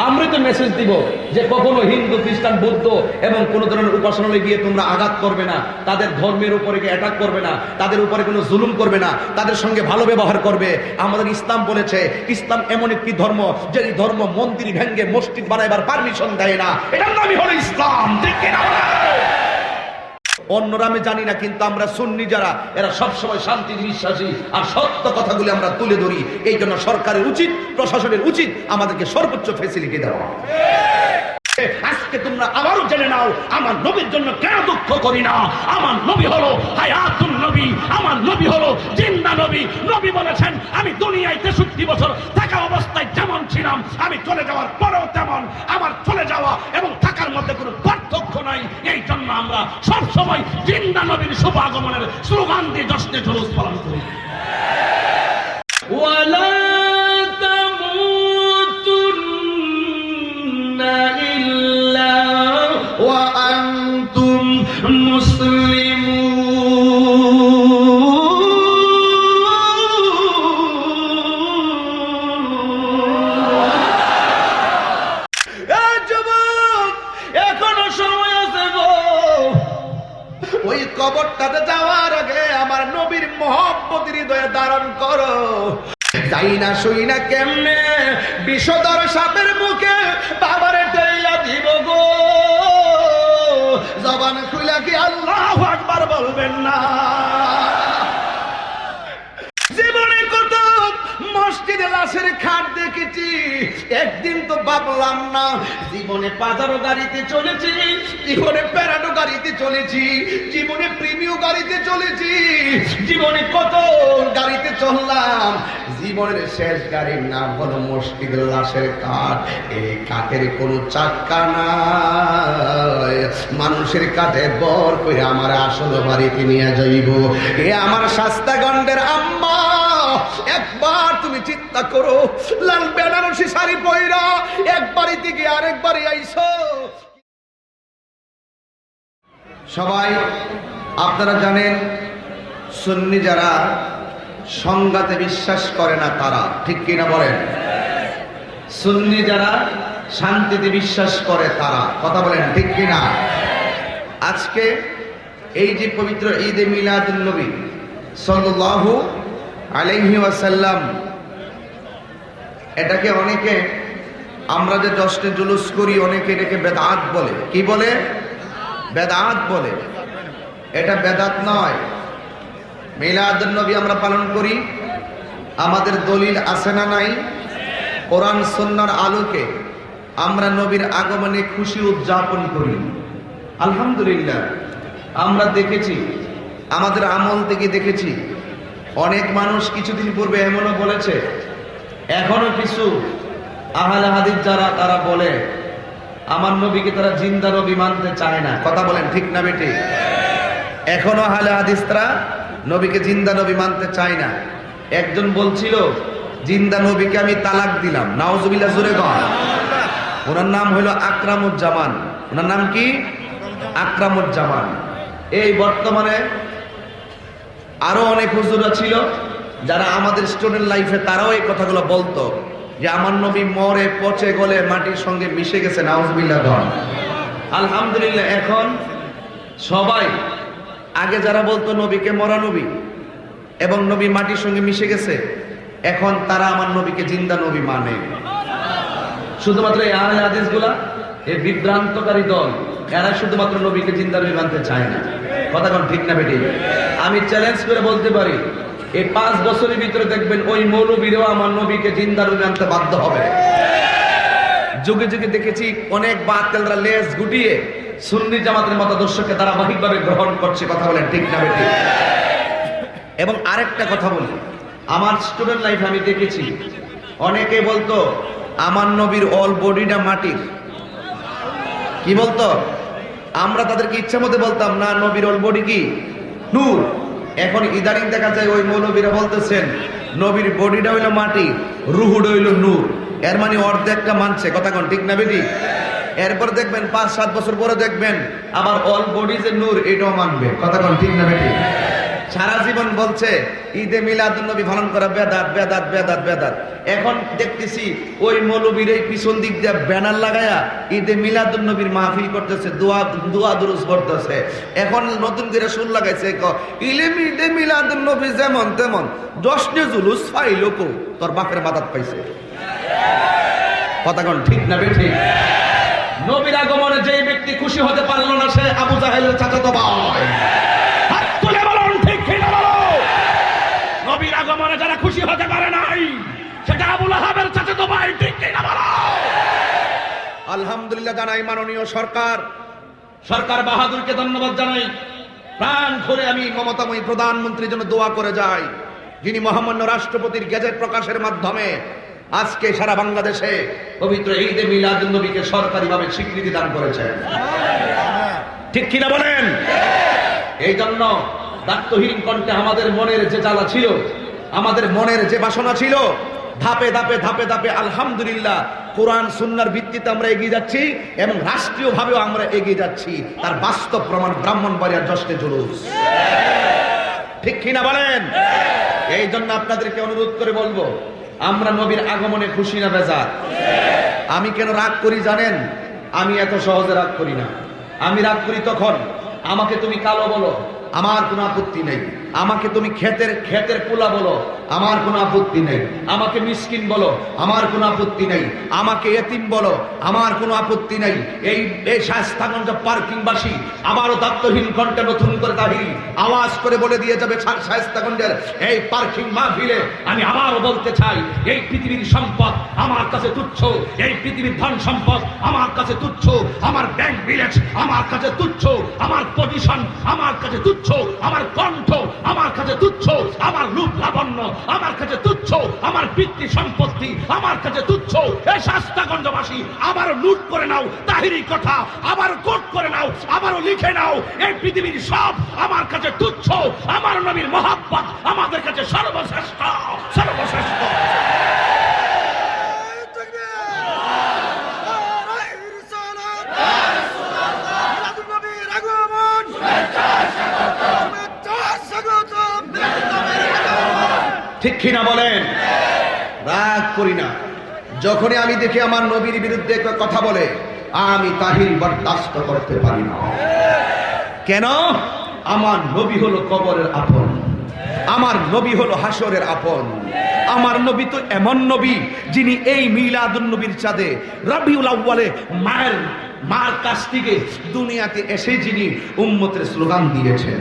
আমরা তো মেসেজ দিব যে কখনো হিন্দু খ্রিস্টান বৌদ্ধ এবং কোনো ধরনের উপাসনালয়ে গিয়ে তোমরা আঘাত করবে না, তাদের ধর্মের উপরে গিয়ে অ্যাটাক করবে না, তাদের উপরে কোনো জুলুম করবে না, তাদের সঙ্গে ভালো ব্যবহার করবে। আমাদের ইসলাম বলেছে, ইসলাম এমন একটি ধর্ম যে ধর্ম মন্দির ভেঙ্গে মসজিদ বানাইবার পারমিশন দেয় না। এটার নামই হলো ইসলাম। ঠিক কিনা? অন্যরা আমি জানি না, কিন্তু আমরা সুন্নি যারা, এরা সবসময় শান্তির বিশ্বাসী আর সত্য কথাগুলি আমরা তুলে ধরি। এই জন্য সরকারের উচিত, প্রশাসনের উচিত আমাদেরকে সর্বোচ্চ ফেসিলিটি দেওয়া। আজকে তোমরা আবারও জেনে নাও, আমার নবীর জন্য কেন দুঃখ করি না। আমার নবী হলো হায়াতুন নবী, আমার নবী হলো জিন্দা নবী। নবী বলেছেন, আমি দুনিয়ায় 63 বছর থাকা অবস্থায় যেমন ছিলাম, আমি চলে যাওয়ার পরেও তেমন। আমার চলে যাওয়া এবং থাকার মধ্যে কোনো পার্থক্য নাই। এই জন্য আমরা সবসময় জিন্দা নবীর শুভ আগমনের স্লোগান দিয়ে জশ্নে জুলুস পালন করি। ওয়ালা তামুতুন্না ইল্লা ওয়া আনতুম ওই কবরটাতে যাওয়ার আগে আমার নবীর মহব্বত হৃদয়ে ধারণ করো। যাই না শুই না কেমনে বিষধর সাপের মুখে বাবারে টেইয়া দিব গো। জবান খুলে কি আল্লাহু আকবার বলবেন না? জীবনে কত মসজিদে লাশের খাট দেখেছি, একদিন তো ভাবলাম না। জীবনে পাজারো গাড়িতে চলেছি, জীবনে প্যারাডো গাড়িতে চলেছি, জীবনে প্রিমিয় গাড়িতে চলেছি, জীবনে কত গাড়িতে চললাম। জীবনের শেষ গাড়ির নাম হলো মসজিদের লাশের কাঠ। এই কাঠের কোনো চাক্কা নাই, মানুষের কাঠে বর করে আমার আসল বাড়িতে নিয়ে যাইব। এ আমার শাস্তাগণের আম্মা, একবার তুমি চিন্তা করো, লাল বেনারসি শাড়ি পয়রা এক বাড়ি থেকে আরেক বাড়ি আইছো। সবাই আপনারা জানেন, সুন্নি যারা সংঘাতে বিশ্বাস করে না তারা, ঠিক কিনা বলেন? সুন্নি যারা শান্তিতে বিশ্বাস করে তারা, কথা বলেন ঠিক কিনা? আজকে এই যে পবিত্র ঈদে মিলাদুন নবী সাল্লাল্লাহু আলাইহি ওয়াসাল্লাম, এটাকে অনেকে, আমরা যে জশ্নে জুলুস করি, অনেকে এটাকে বেদাত বলে। কি বলে? বেদাত বলে। এটা বেদাত নয়। মিলাদুন নবী আমরা পালন করি, আমাদের দলিল আছে না নাই? কোরআন সুন্নাহর আলোকে আমরা নবীর আগমনে খুশি উদযাপন করি। আলহামদুলিল্লাহ, আমরা দেখেছি, আমাদের আমল থেকে দেখেছি, অনেক মানুষ কিছুদিন পূর্বে এমনও বলেছে, এখনো কিছু আহলে হাদিস যারা, তারা বলে আমার নবীকে তারা জিন্দা নবী মানতে চায় না। কথা বলেন ঠিক না বেটি? এখনো আহলে হাদিসরা নবীকে জিন্দা নবী মানতে চায় না। একজন বলছিল, জিন্দা নবীকে আমি তালাক দিলাম। নাউজুবিল্লাহ, জোরে কর। ওনার নাম হলো আকরামুজ্জামান। ওনার নাম কি? আকরামুজ্জামান। এই বর্তমানে আরো অনেক হুজুররা ছিল যারা আমাদের স্টুডেন্ট লাইফে, তারাও এই কথাগুলো বলতো যে আমার নবী মরে পচে গলে মাটির সঙ্গে মিশে গেছে। নাউজুবিল্লাহ। আলহামদুলিল্লাহ, এখন সবাই, আগে যারা বলতো নবীকে মরা নবী এবং নবী মাটির সঙ্গে মিশে গেছে, এখন তারা আমার নবীকে জিন্দা নবী মানে। শুধুমাত্র এই আহলে হাদিসগুলা, এই বিভ্রান্তকারী দল, এরা শুধুমাত্র নবীকে জিন্দা নবী মানতে চায় না। কথা কোন ঠিক না বেটি? আমি চ্যালেঞ্জ করে বলতে পারি, এই 5 বছরের ভিতরে দেখবেন ওই মৌলবীরাও আমার নবীকে জিন্দা নবী মানতে বাধ্য হবে। যুগে যুগে দেখেছি অনেক বাতিলরা লেজ গুটিয়ে সুন্নি জামাতের মতাদর্শকে ধারাবাহিকভাবে গ্রহণ করছে। কথা বলেন ঠিক না বেটি? এবং আরেকটা কথা বলি, আমার স্টুডেন্ট লাইফে আমি দেখেছি অনেকে বলতো আমার নবীর অল বডিটা মাটির। কি বলতো? আমরা তাদেরকে ইচ্ছা মতো বলতাম না, নবীর অল বডি কি? নূর। এখন ইদানিং দেখা যায় ওই মৌলবীরা বলতেছেন নবীর বডিটা হইলো মাটি, রুহুটা হইলো নূর। এর মানে অর্ধেকটা মানছে। কথা কোন ঠিক না বেটি? এরপর দেখবেন 5-7 বছর পরে দেখবেন আবার অল বডি যে নূর, এটাও মানবে। কথা কোন ঠিক না বেটি? সারা জীবন বলছে ঈদে মিলাদুন নবী পালন করা বেদাত বেদাত বেদাত বেদাত। এখন দেখতেছি ওই মৌলবীর এই পিছন দিক দিয়ে ব্যানার লাগায়া ঈদে মিলাদুন নবীর মাহফিল করতেছে, দোয়া দুরুস করতেছে। এখন নতুন করে সুর লাগাইছে ঈদে মিলাদুন নবী যেমন তেমন জশ্নে জুলুস পাইলো কো তোর বাপের বাদাত পাইছে। কথা কোন ঠিক না বেঠিক? নবীর আগমনে যে ব্যক্তি খুশি হতে পারলো না সে আবু জাহেলের চাচাতো ভাই। হাত তুলে বলুন ঠিক কি না বলো? নবীর আগমনে যারা খুশি হতে পারে নাই সেটা আবু লাহাবের চাচাতো ভাই, ঠিক কি না বলো? আলহামদুলিল্লাহ জানাই মাননীয় সরকার বাহাদুরকে ধন্যবাদ জানাই। প্রাণ খুলে আমি মমতাময়ী প্রধানমন্ত্রীর জন্য দোয়া করে যাই, যিনি মহামান্য রাষ্ট্রপতির গেজেট প্রকাশের মাধ্যমে আজকে সারা বাংলাদেশে পবিত্র ঈদে মিলাদুন নবীকে সরকারিভাবে স্বীকৃতি দান করেছেন। ঠিক কিনা বলেন? এই জন্য দায়িত্বহীন কণ্ঠে আমাদের মনের যে জ্বালা ছিল, আমাদের মনের যে বাসনা ছিল, ধাপে ধাপে ধাপে ধাপে আলহামদুলিল্লাহ কোরআন সুন্নাহর ভিত্তিতে আমরা এগিয়ে যাচ্ছি এবং রাষ্ট্রীয়ভাবেও আমরা এগিয়ে যাচ্ছি। তার বাস্তব প্রমাণ ব্রাহ্মণবাড়িয়ার জশ্নে জুলুস। ঠিক কিনা বলেন? এই জন্য আপনাদেরকে অনুরোধ করে বলবো, আমরা নবীর আগমনে খুশি না বেজার? আমি কেন রাগ করি জানেন? আমি এত সহজে রাগ করি না। আমি রাগ করি তখন আমাকে তুমি কালো বলো, আমার কোনো আপত্তি নেই। আমাকে তুমি ক্ষেতের পোলা বলো, আমার কোনো আপত্তি নেই। আমাকে মিসকিন বলো, আমার কোনো আপত্তি নেই। আমাকে এতিম বলো, আমার কোনো আপত্তি নেই। এই শায়েস্তাগঞ্জ পার্কিংবাসী আবারও দায়িত্বহীন কণ্ঠে নতুন করে তাহিরি আওয়াজ করে বলে দিয়ে যাবে শায়েস্তাগঞ্জের এই পার্কিং মাহফিলে। আমি আবারও বলতে চাই, এই পৃথিবীর সম্পদ আমার কাছে তুচ্ছ, এই পৃথিবীর ধন সম্পদ আমার কাছে তুচ্ছ, আমার ব্যাংক ব্যালেন্স আমার কাছে তুচ্ছ, আমার পজিশন আমার কাছে তুচ্ছ, আমার কণ্ঠ আমার কাছে তুচ্ছ, আমার রূপ লাবণ্য আমার কাছে তুচ্ছ, আমার পিতৃ সম্পত্তি আমার কাছে তুচ্ছ। এই শায়েস্তাগঞ্জবাসী আবারও নোট করে নাও তাহিরি কথা, আবারও কোট করে নাও, আবারও লিখে নাও, এই পৃথিবীর সব আমার কাছে তুচ্ছ, আমার নবীর মহব্বত আমাদের কাছে সর্বশ্রেষ্ঠ সর্বশ্রেষ্ঠ। ঠিক কিনা বলেন? রাগ করি না। যখনই আমি দেখি আমার নবীর বিরুদ্ধে কথা বলে আমি তাহির বরদাস্ত করতে পারি না। কেন? আমার নবী হলো কবরের আপন, আমার নবী হলো হাসরের আপন। আমার নবী তো এমন নবী যিনি এই মিলাদুন নবীর চাঁদে রবিউল আউয়ালে মার কাছ থেকে দুনিয়াতে এসে যিনি উম্মতের স্লোগান দিয়েছেন।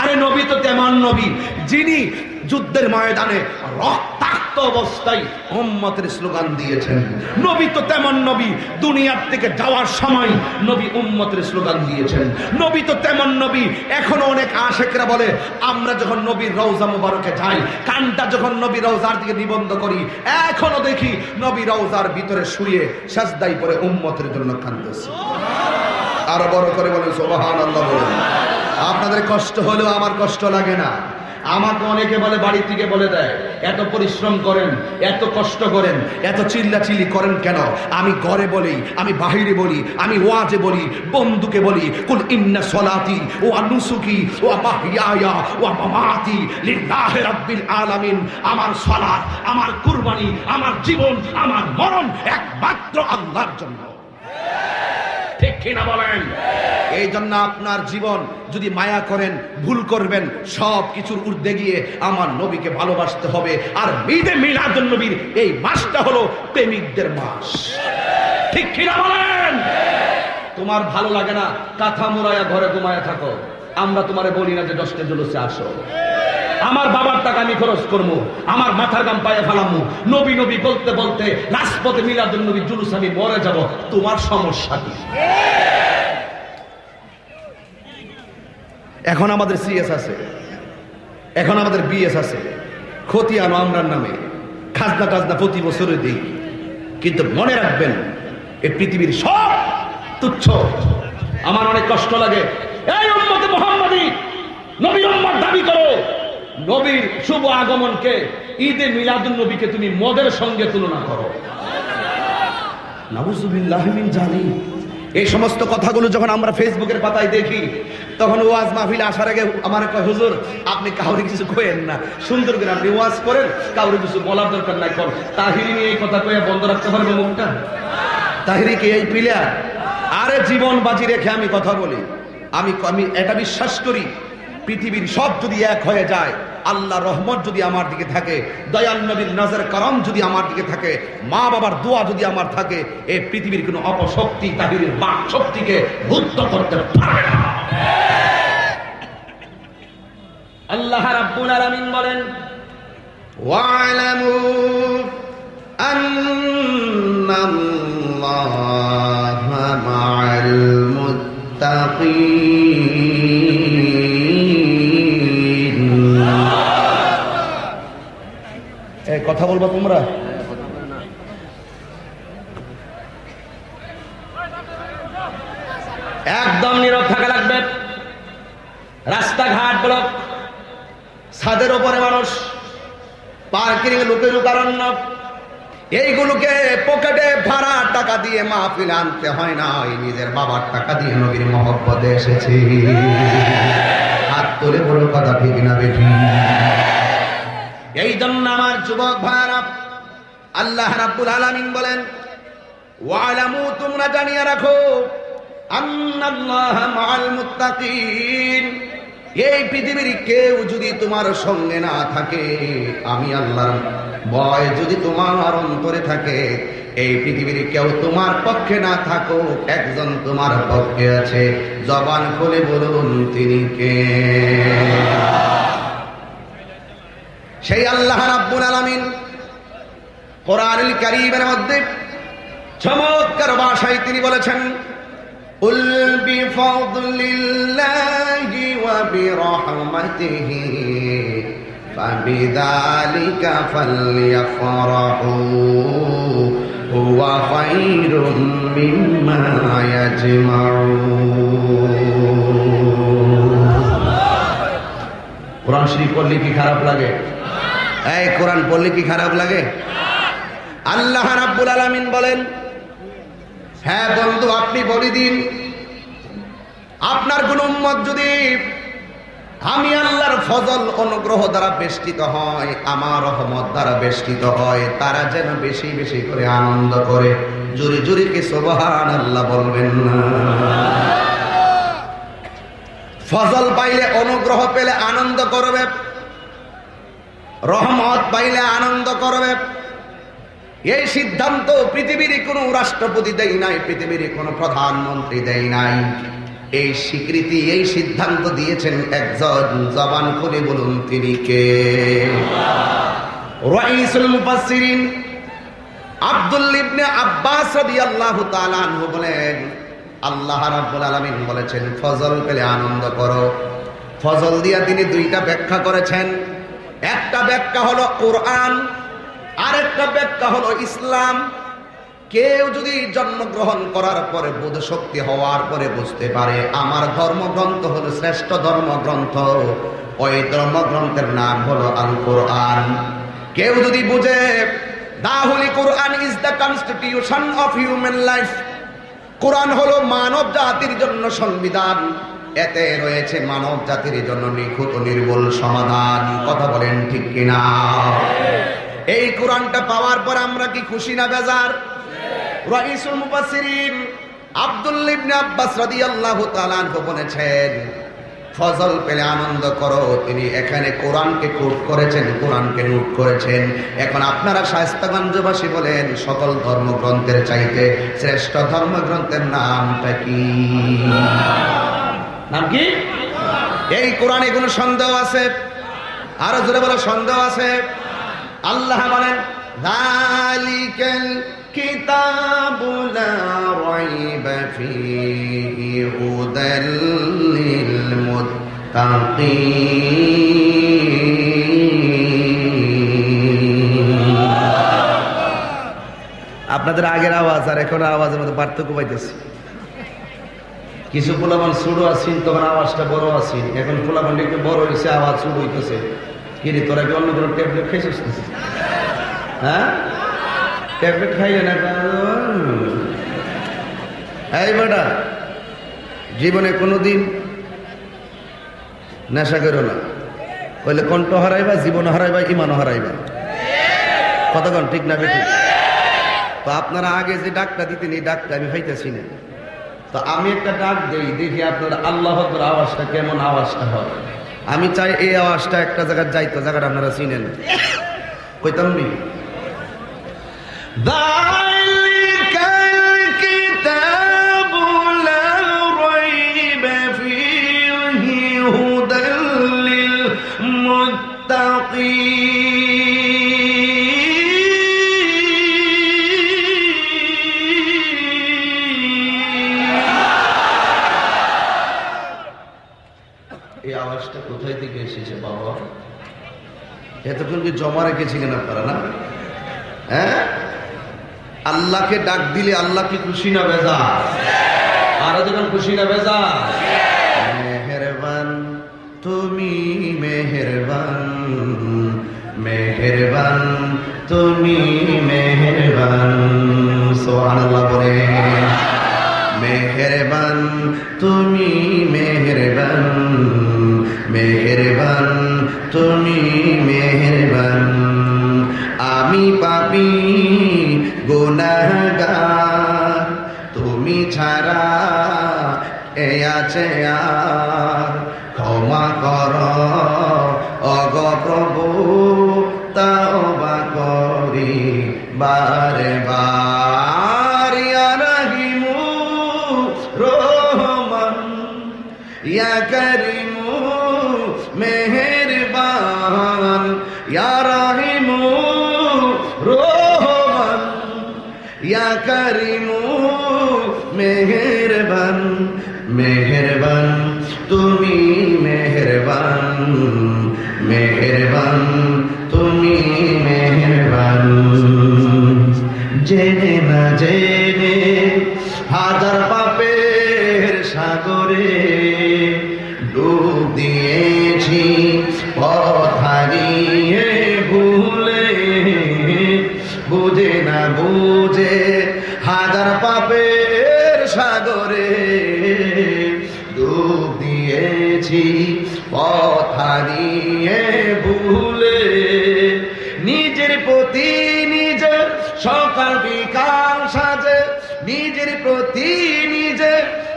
আরে নবী তো তেমন নবী যিনি যুদ্ধের ময়দানে রক্তাক্ত অবস্থায় উম্মতের স্লোগান দিয়েছেন। নবী তো তেমন নবী দুনিয়ার থেকে যাওয়ার সময় নবী উম্মতের স্লোগান দিয়েছেন। নবী তো তেমন নবী, এখনো অনেক আশেকরা বলে আমরা যখন নবীর রওজা মুবারকে যাই, কানটা যখন নবী রওজার দিকে নিবন্ধ করি, এখনো দেখি নবী রওজার ভিতরে শুয়ে সাজদাই পড়ে উম্মতের জন্য কাঁদতেছে। আরো বড় করে বলেন সুবহানাল্লাহ বলেন। আপনাদের কষ্ট হলেও আমার কষ্ট লাগে না। আমাকে অনেকে বলে, বাড়ি থেকে বলে দেয়, এত পরিশ্রম করেন, এত কষ্ট করেন, এত চিল্লাচিল্লি করেন কেন? আমি ঘরে বলি, আমি বাহিরে বলি, আমি ওয়াজে বলি, বন্ধুকে বলি, কুল ইন্না সলাতি ওয়া নুসুকি ওয়া মাহইয়ায়া ওয়া মামাতি লিল্লাহি রাব্বিল আলামিন। আমার সালাত, আমার কুরবানি, আমার জীবন, আমার মরণ একমাত্র আল্লাহর জন্য। ঠিক কিনা বলেন? এই জন্য আপনার জীবন যদি মায়া করেন, ভুল করবেন, সব কিছুর ঊর্ধ্বে গিয়ে আমার নবীকে ভালোবাসতে হবে। আর ঈদে মিলাদুন নবীর এই মাসটা হলো প্রেমিকদের মাস। ঠিক কিনা বলেন? তোমার ভালো লাগে না, কাঁথা মুড়ায়া ঘরে ঘুমায়া থাকো, আমরা তোমারে বলি না যে জশ্নে জুলুসে আসো। আমার বাবার টাকা আমি খরচ করবো, আমার মাথার গাম পায়ে ফেলামু, নবী নবী বলতে বলতে রাজপথে মিলাদুন নবী জুলুস আমি মরে যাব, তোমার সমস্যা কি? এখন আমাদের সিএস আছে, এখন আমাদের বিএস আছে, ক্ষতি আনো আমরার নামে, খাজনা টাজনা প্রতি বছরে দিই। কিন্তু মনে রাখবেন, এই পৃথিবীর সব তুচ্ছ। আমার অনেক কষ্ট লাগে, এই উম্মতে মুহাম্মাদি নবী উম্মত দাবি করো, নবীর শুভ আগমনকে, ঈদে মিলাদুন নবীকে তুমি মদের সঙ্গে তুলনা করো। নাউযুবিল্লাহি মিন জালিক। এই সমস্ত কথাগুলো যখন আমরা ফেসবুকের পাতায় দেখি, তখন ওয়াজ মাহফিলে আসার আগে আমার কয়, হুজুর আপনি কাউরে কিছু কইেন না, সুন্দর করে আপনি ওয়াজ করেন, কাউরে কিছু বলার দরকার নাই। কর তাহিরি নিয়ে এই কথা কয়ে বন্ধ রাখতে পারবে মুখটা? তাহিরি কি এই প্লেয়ার? আরে জীবন বাজি রেখে আমি কথা বলি। আমি এটা বিশ্বাস করি, পৃথিবীর সব যদি এক হয়ে যায়, আল্লাহ রহমত যদি আমার দিকে থাকে, দয়াল নবীর নজর করম যদি আমার দিকে থাকে, মা বাবার দোয়া যদি আমার থাকে, এই পৃথিবীর কোনো অপশক্তি তাহিরের বাক শক্তিকে ভুক্ত করতে পারে না। আল্লাহ রাব্বুল আলামিন বলেন, ওয়া'লামু আন্নাল্লাহা মা'আল মুত্তাকিন। এই কথা বলবা তোমরা? একদম নীরব থাকা লাগবে। রাস্তাঘাট ব্লক, ছাদের উপরে মানুষ, পার্কিং লোকের কারণ, এইগুলোকে পকেটে ভাড়া টাকা দিয়ে মাহফিল আনতে হয় না, নিজের বাবার টাকা দিয়ে নবীর মহব্বতে এসেছে। হাত তুলে বড় কথা, ঠিক না বেঠি? এই জন্য আমার যুবক ভাইরা, আল্লাহ রাব্বুল আলামিন বলেন, ওয়া'লামু, তোমরা জানিয়ে রাখো, আন্নাল্লাহা মা'আল মুত্তাকিন। এই পৃথিবীর কেউ যদি তোমার সঙ্গে না থাকে, আমি আল্লাহর ভয় যদি তোমার অন্তরে থাকে, এই পৃথিবীর কেউ তোমার পক্ষে না থাকো, একজন তোমার পক্ষে আছে। জবান খুলে বলুন, তিনি কে? সেই আল্লাহ রাব্বুল আলামিন কোরআনুল কারীমের মধ্যে চমৎকার ভাষায় তিনি বলেছেন, কুল বিফাদলিল্লাহি ওয়া বিরহমাতিহি ফাবিযালিকা ফালইফরাহু হুয়া খায়রুম মিম্মা ইয়াজমাউন। কোরআন শরীফ পড়লে কি খারাপ লাগে? এই কোরআন পড়লে কি খারাপ লাগে? আল্লাহ রাব্বুল আলামিন বলেন, হ্যাঁ বন্ধু, আপনি বলে দিন, আপনার কোন উম্মত যদি আমি আল্লাহর ফজল অনুগ্রহ দ্বারা বেষ্টিত হয়, আমার রহমত দ্বারা বেষ্টিত হয়, তারা যেন বেশি বেশি করে আনন্দ করে। জোরে জোরে কি সুবহানাল্লাহ বলবেন না? ফজল পাইলে, অনুগ্রহ পেলে আনন্দ করবে, রহমত পাইলে আনন্দ করবে। এই সিদ্ধান্ত পৃথিবীর কোনো রাষ্ট্রপতি দেয় নাই, পৃথিবীর কোনো প্রধানমন্ত্রী দেয় নাই। এই স্বীকৃতি, এই সিদ্ধান্ত দিয়েছেন একজন। জবান খুলে বলুন, তিনি কে? রাইসুল মুফাসসিরিন আব্দুল্লাহ ইবনে আব্বাস রাদিয়াল্লাহু তাআলা আনহু বলেন, আল্লাহ রাব্বুল আলামিন বলেছেন, ফজল পেলে আনন্দ করো। ফজল দিয়া তিনি দুইটা ব্যাখ্যা করেছেন। একটা ব্যাখ্যা হলো কোরআন, আরেকটা ব্যাখ্যা হলো ইসলাম। কেউ যদি জন্মগ্রহণ করার পরে, বোধ শক্তি হওয়ার পরে বুঝতে পারে আমার ধর্মগ্রন্থ হলো শ্রেষ্ঠ ধর্মগ্রন্থ, ওই ধর্মগ্রন্থের নাম হলো আল কোরআন। কেউ যদি বুঝে the holy Quran is the constitution of human life, Quran হলো মানব জাতির জন্য সংবিধান, এতে রয়েছে মানব জাতির জন্য নিখুঁত নির্ভুল সমাধান। কথা বলেন ঠিক কিনা? এই কোরআনটা পাওয়ার পর আমরা কি খুশি না বেজার? রাইসুল মুফাসসিরিন আব্দুল্লাহ ইবনে আব্বাস রাদিয়াল্লাহু তাআলা আনহু বলেছেন, ফজল পেলে আনন্দ করো। তিনি এখানে কোরআনকে কোট করেছেন, কোরআনকে নোট করেছেন। এখন আপনারা শায়েস্তাগঞ্জবাসী বলেন, সকল ধর্মগ্রন্থের চাইতে শ্রেষ্ঠ ধর্মগ্রন্থের নামটা কি? নাম কি? এই কোরআনে কোনো সন্দেহ আছে? আরো জোরে বলো, সন্দেহ আছে? আল্লাহ বলেন, যালিকাল কিতাবু লা রাইবা ফীহি হুদাল লিল মুত্তাকিন। আপনাদের আগের আওয়াজ আর এখন আওয়াজের মধ্যে পার্থক্য পাইতেছি। কিছু পোলাপান ছোট আছেন, তখন আওয়াজটা বড় আছেন। এখন পোলাপান একটু বড় হয়েছে, আওয়াজ ছোট হইতেছে। কিরে, তোরা কি অন্য কোনো ট্যাবলেট খাইছিস? হ্যাঁ, ট্যাবলেট খাইলে না? এই বেটা, জীবনে কোনোদিন নেশা করো না, কইলে কণ্ঠ হারাইবা, জীবন হারাইবা, ইমান হারাইবা। কতক্ষণ ঠিক না বেঠিক? তো আপনারা আগে যে ডাকটা দিতেন এই ডাকটা আমি পাইতেছি না। তো আমি একটা ডাক দেই, দেখি আপনার আল্লাহ আকবার আওয়াজটা কেমন আওয়াজটা হয়। আমি চাই এই আওয়াজটা একটা জায়গায় যাইতো, জায়গাটা আপনারা চিনেন। কইতাম নি এই আওয়াজটা কোথায় থেকে এসেছে বাবা? এতক্ষণ কি জমা রেখেছিলেন আপনারা না? হ্যাঁ, আল্লাহকে ডাক দিলে আল্লাহ কি খুশি না বেজা? আরো যখন খুশি না বেজা? মেহেরবান তুমি মেহেরবান, মেহেরবান তুমি মেহেরবান। সুবহানাল্লাহ বলে। মেহেরবান তুমি মেহেরবান, মেহেরবান তুমি মেহেরবান। আমি পাপী গুনাহগার, তুমি ছাড়া কে আছে আর? ক্ষমা কর ওগো প্রভু, তওবা করি বারে বার। ইয়া রহিমু রহমান, ইয়া করিমু মেহেরবান, ইয়া রহিমু রহমান, ইয়া করিমু মেহেরবান। মেহেরবান তুমি মেহেরবান, মেহেরবান তুমি মেহেরবান। জেনে না জেনে হাজার পাপের সাগরে ডুব দিয়েছি, পথ হারিয়ে ভুলে। বুঝে না বুঝে হাজার পাপের সাগরে ডুব দিয়েছি, পথ হারিয়ে ভুলে। নিজের প্রতি নিজে সকাল বিকাল সাজে, নিজের প্রতি নিজে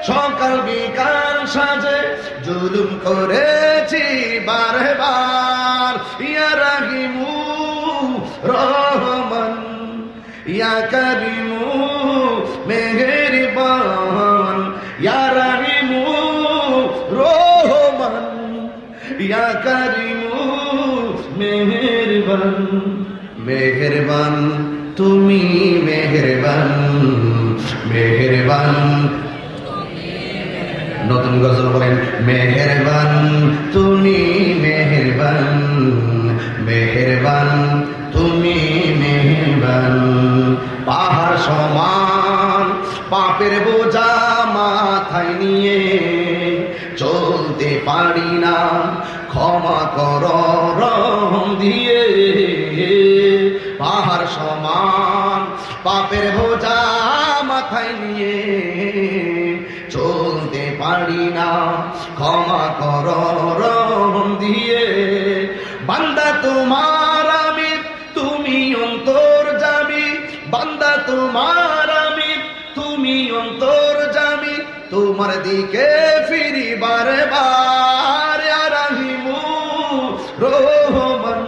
সকাল বিকাল সাজে জুলুম করেছি বারে বার। ইয়া রহিমু রহমান, ইয়া করিমু মেহেরবান, ইয়া রহিমু রহমান, ইয়া করিমু মেহেরবান। মেহেরবান তুমি মেহেরবান, মেহেরবান। নতুন গজল বলেন, মেহেরবান তুমি মেহেরবান, মেহেরবান তুমি মেহেরবান। পাহাড় সমান পাপের বোঝা মাথায় নিয়ে চলতে পারি না, ক্ষমা কর রহম দিয়ে। পাহাড় সমান পাপের বোঝা মাথায় নিয়ে চলতে পারি না, ক্ষমা কর রহম দিয়ে। বান্দা তোমার আমি, তুমি অন্তর্যামী। বান্দা তোমার আমি, তুমি অন্তর্যামী। তোমার দিকে ফিরি বারে বার। ইয়া রহিমু রহমান,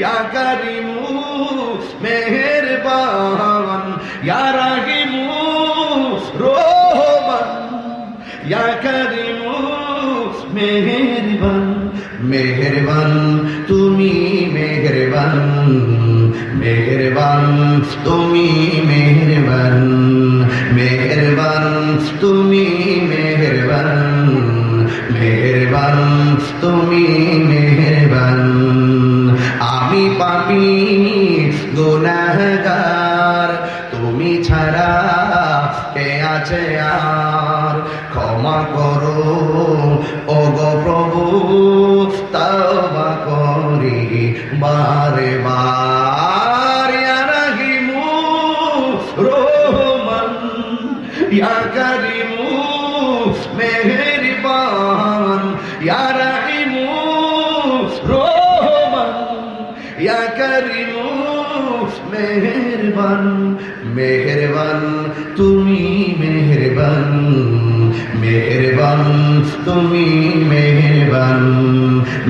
ইয়া করিমু মেহেরবান, ইয়া রহিমু রহমান, ইয়া করিমু মেহেরবান। মেহেরবান তুমি মেহেরবান, মেহেরবান তুমি মেহেরবান, মেহেরবান তুমি মেহেরবান, মেহেরবান তুমি মেহেরবান। আমি পাপী গুনাহগার, তুমি ছাড়া কে আছে আর? ক্ষমা করো ওগো প্রভু, তওবা করি বারে বার। ইয়া রহিমু রহমান, ইয়া কারিমু মেহেরবান, ইয়া রাহিমু রহমান, ইয়া কারিমু মেহেরবান, মেহেরবান তুমি মেহেরবান, মেহেরবান তুমি মেহেরবান,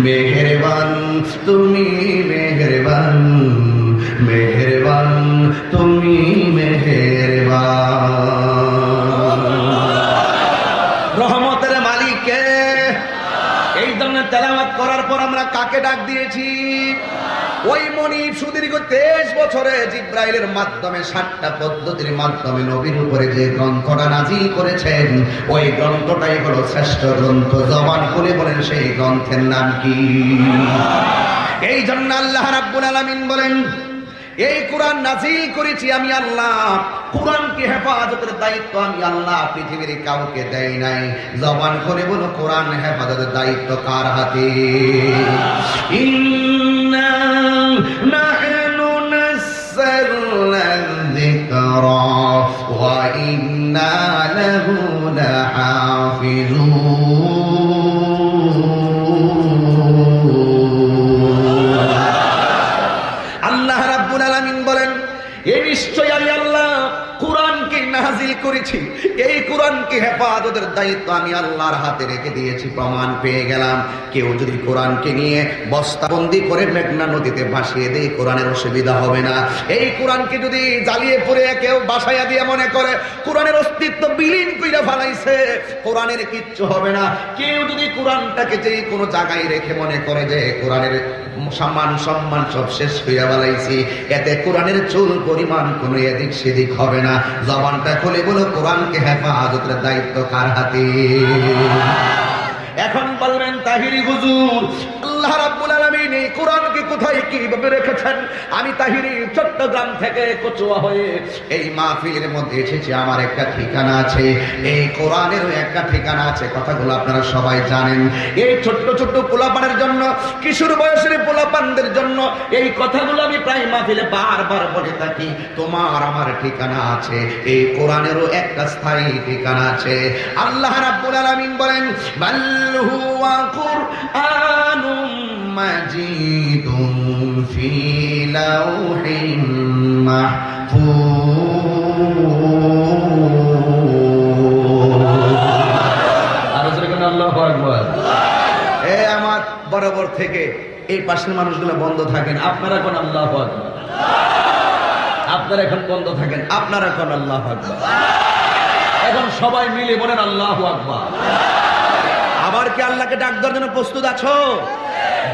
মেহেরবান তুমি মেহেরবান, মেহেরবান তুমি মেহেরবান। রহমতের মালিক কে? এই জন্য তেলাওয়াত করার পর আমরা কাকে ডাক দিয়েছি? ওই মনিব সুদীর্ঘ 23 বছরে জিব্রাইলের মাধ্যমে 7টা পদ্ধতির মাধ্যমে নবীর উপরে যে গ্রন্থটা নাজিল করেছেন, ওই গ্রন্থটাই হলো শ্রেষ্ঠ গ্রন্থ। জবান খুলে বলেন সেই গ্রন্থের নাম কি? এই জন্য আল্লাহ রাব্বুল আলামিন বলেন, এই কোরআন নাজিল করেছি আমি আল্লাহ। কোরআনকে হেফাজতের দায়িত্ব আমি আল্লাহ, পৃথিবীর কাউকে দেই নাই। জবান করে বলো কোরআন হেফাজতের দায়িত্ব কার হাতে? ইন্না নাহনু নাযালনা যিকরা ওয়া ইন্না লাহু লাহাফিজুন। নিশ্চয় আমি আল্লাহ কোরআনকে নাজিল করেছি, এই কোরআনকে হেফাজতের দায়িত্ব আমি আল্লাহর হাতে রেখে দিয়েছি। প্রমাণ পেয়ে গেলাম, কেউ যদি কোরআনকে নিয়ে বস্তাবন্দি করে মেঘনা নদীতে ভাসিয়ে দেয়, কোরআনের অসুবিধা হবে না। এই কোরআনকে যদি জ্বালিয়ে পুড়ে কেউ বাসায়া দিয়ে মনে করে কোরআনের অস্তিত্ব বিলীন কইরা ফেলাইছে, কোরআনের কিচ্ছু হবে না। কেউ যদি কোরআনটাকে যে কোনো জায়গায় রেখে মনে করে যে কোরআনের সম্মান সব শেষ হইয়া ফেলাইছি, এতে কোরআনের চুল পরিমাণ কোনো এদিক সেদিক হবে না। জবানটা খুলে বলো কোরআনকে হেফাজতের দায়িত্ব কার হাতে? এখন বলবেন তাহিরি হুজুর, আল্লাহ রাব্বুল আলামিন এই কোরআনকে কোথায় কিভাবে রেখেছেন? আমি তাহিরি চট্টগ্রাম থেকে কচুয়া হয়ে এই মাহফিলের মধ্যে এসেছি। আমার একটা ঠিকানা আছে, এই কোরআনেরও একটা ঠিকানা আছে। কথাগুলো আপনারা সবাই জানেন। এই ছোট্ট ছোট্ট পোলাপানের জন্য, কিশোর বয়সের পোলাপানদের জন্য এই কথাগুলো আমি প্রায় মাহফিলে বারবার বলে থাকি। তোমার আমার ঠিকানা আছে, এই কোরআনেরও একটা স্থায়ী ঠিকানা আছে। আল্লাহ রাব্বুল আলামিন বলেন, বাল হুয়া কুরআনুম মাজিদুন ফি লাউহিন মাহফুজ। আল্লাহু আকবার। আমার বরাবর থেকে এই পাশের মানুষগুলো বন্ধ থাকেন, আপনারা কোন আল্লাহু আকবার। আপনারা এখন বন্ধ থাকেন, আপনারা কোন আল্লাহু আকবার। এখন সবাই মিলে বলেন আল্লাহু আকবার। আবার কি আল্লাহকে ডাক দেওয়ার জন্য প্রস্তুত আছো?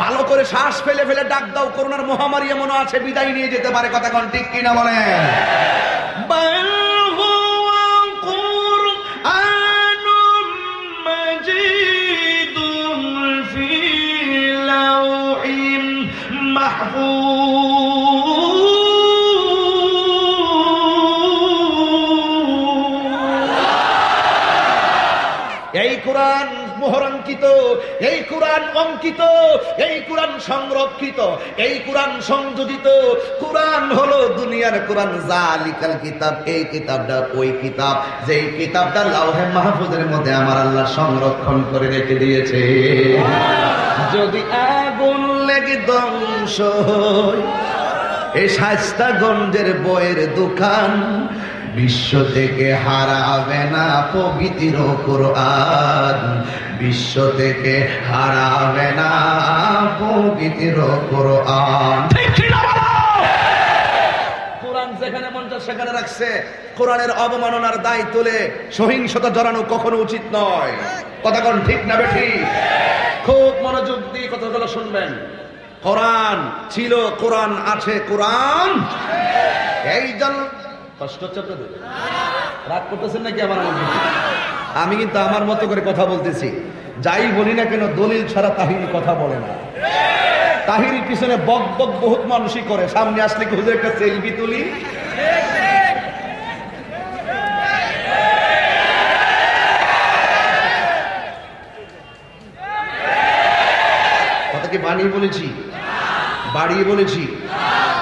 ভালো করে শ্বাস ফেলে ফেলে ডাক দাও। করোনার মহামারী এমন আছে বিদায় নিয়ে যেতে পারে। কথা কোন ঠিক কিনা বলেন? এই কোরআন মোহরাঙ্কিত, এই কোরআন অঙ্কিত, এই কোরআন সংরক্ষিত, এই কোরআন সংযোজিত। কোরআন হলো দুনিয়ার কোরআন। জালিকাল কিতাব, এই কিতাবটা ওই কিতাব, যেই কিতাবটা লাউহে মাহফুজের মধ্যে আমার আল্লাহ সংরক্ষণ করে রেখে দিয়েছে। যদি আগুন লেগে ধ্বংস হয় এই শায়েস্তাগঞ্জের বইয়ের দোকান, বিশ্ব থেকে হারাবে না পবিত্র কোরআন, বিশ্ব থেকে হারাবে না পবিত্র কোরআন। কোরআন যেখানে মন চায় সেখানে রাখছে। কোরআনের অবমাননার দায় তুলে সহিংসতা জড়ানো কখনো উচিত নয়। কথা কোন ঠিক না বেঠি? খুব মনোযোগ দিয়ে কথাগুলো শুনবেন। কোরআন ছিল, কোরআন আছে, কোরআন এই জন্য কষ্ট হচ্ছে আপনাদের? রাগ করতেছেন নাকি আমার মধ্যে? আমি কিন্তু আমার মতো করে কথা বলতেছি। যাই বলি না কেন, দলিল ছাড়া তাহিরি কথা বলে না। তাহিরির পিছনে বক বক বহুত মানুষই করে। সামনে আসলে হুজুর একটা সেলফি তুলি, কথা কি বানিয়ে বলেছি, বাড়িয়ে বলেছি,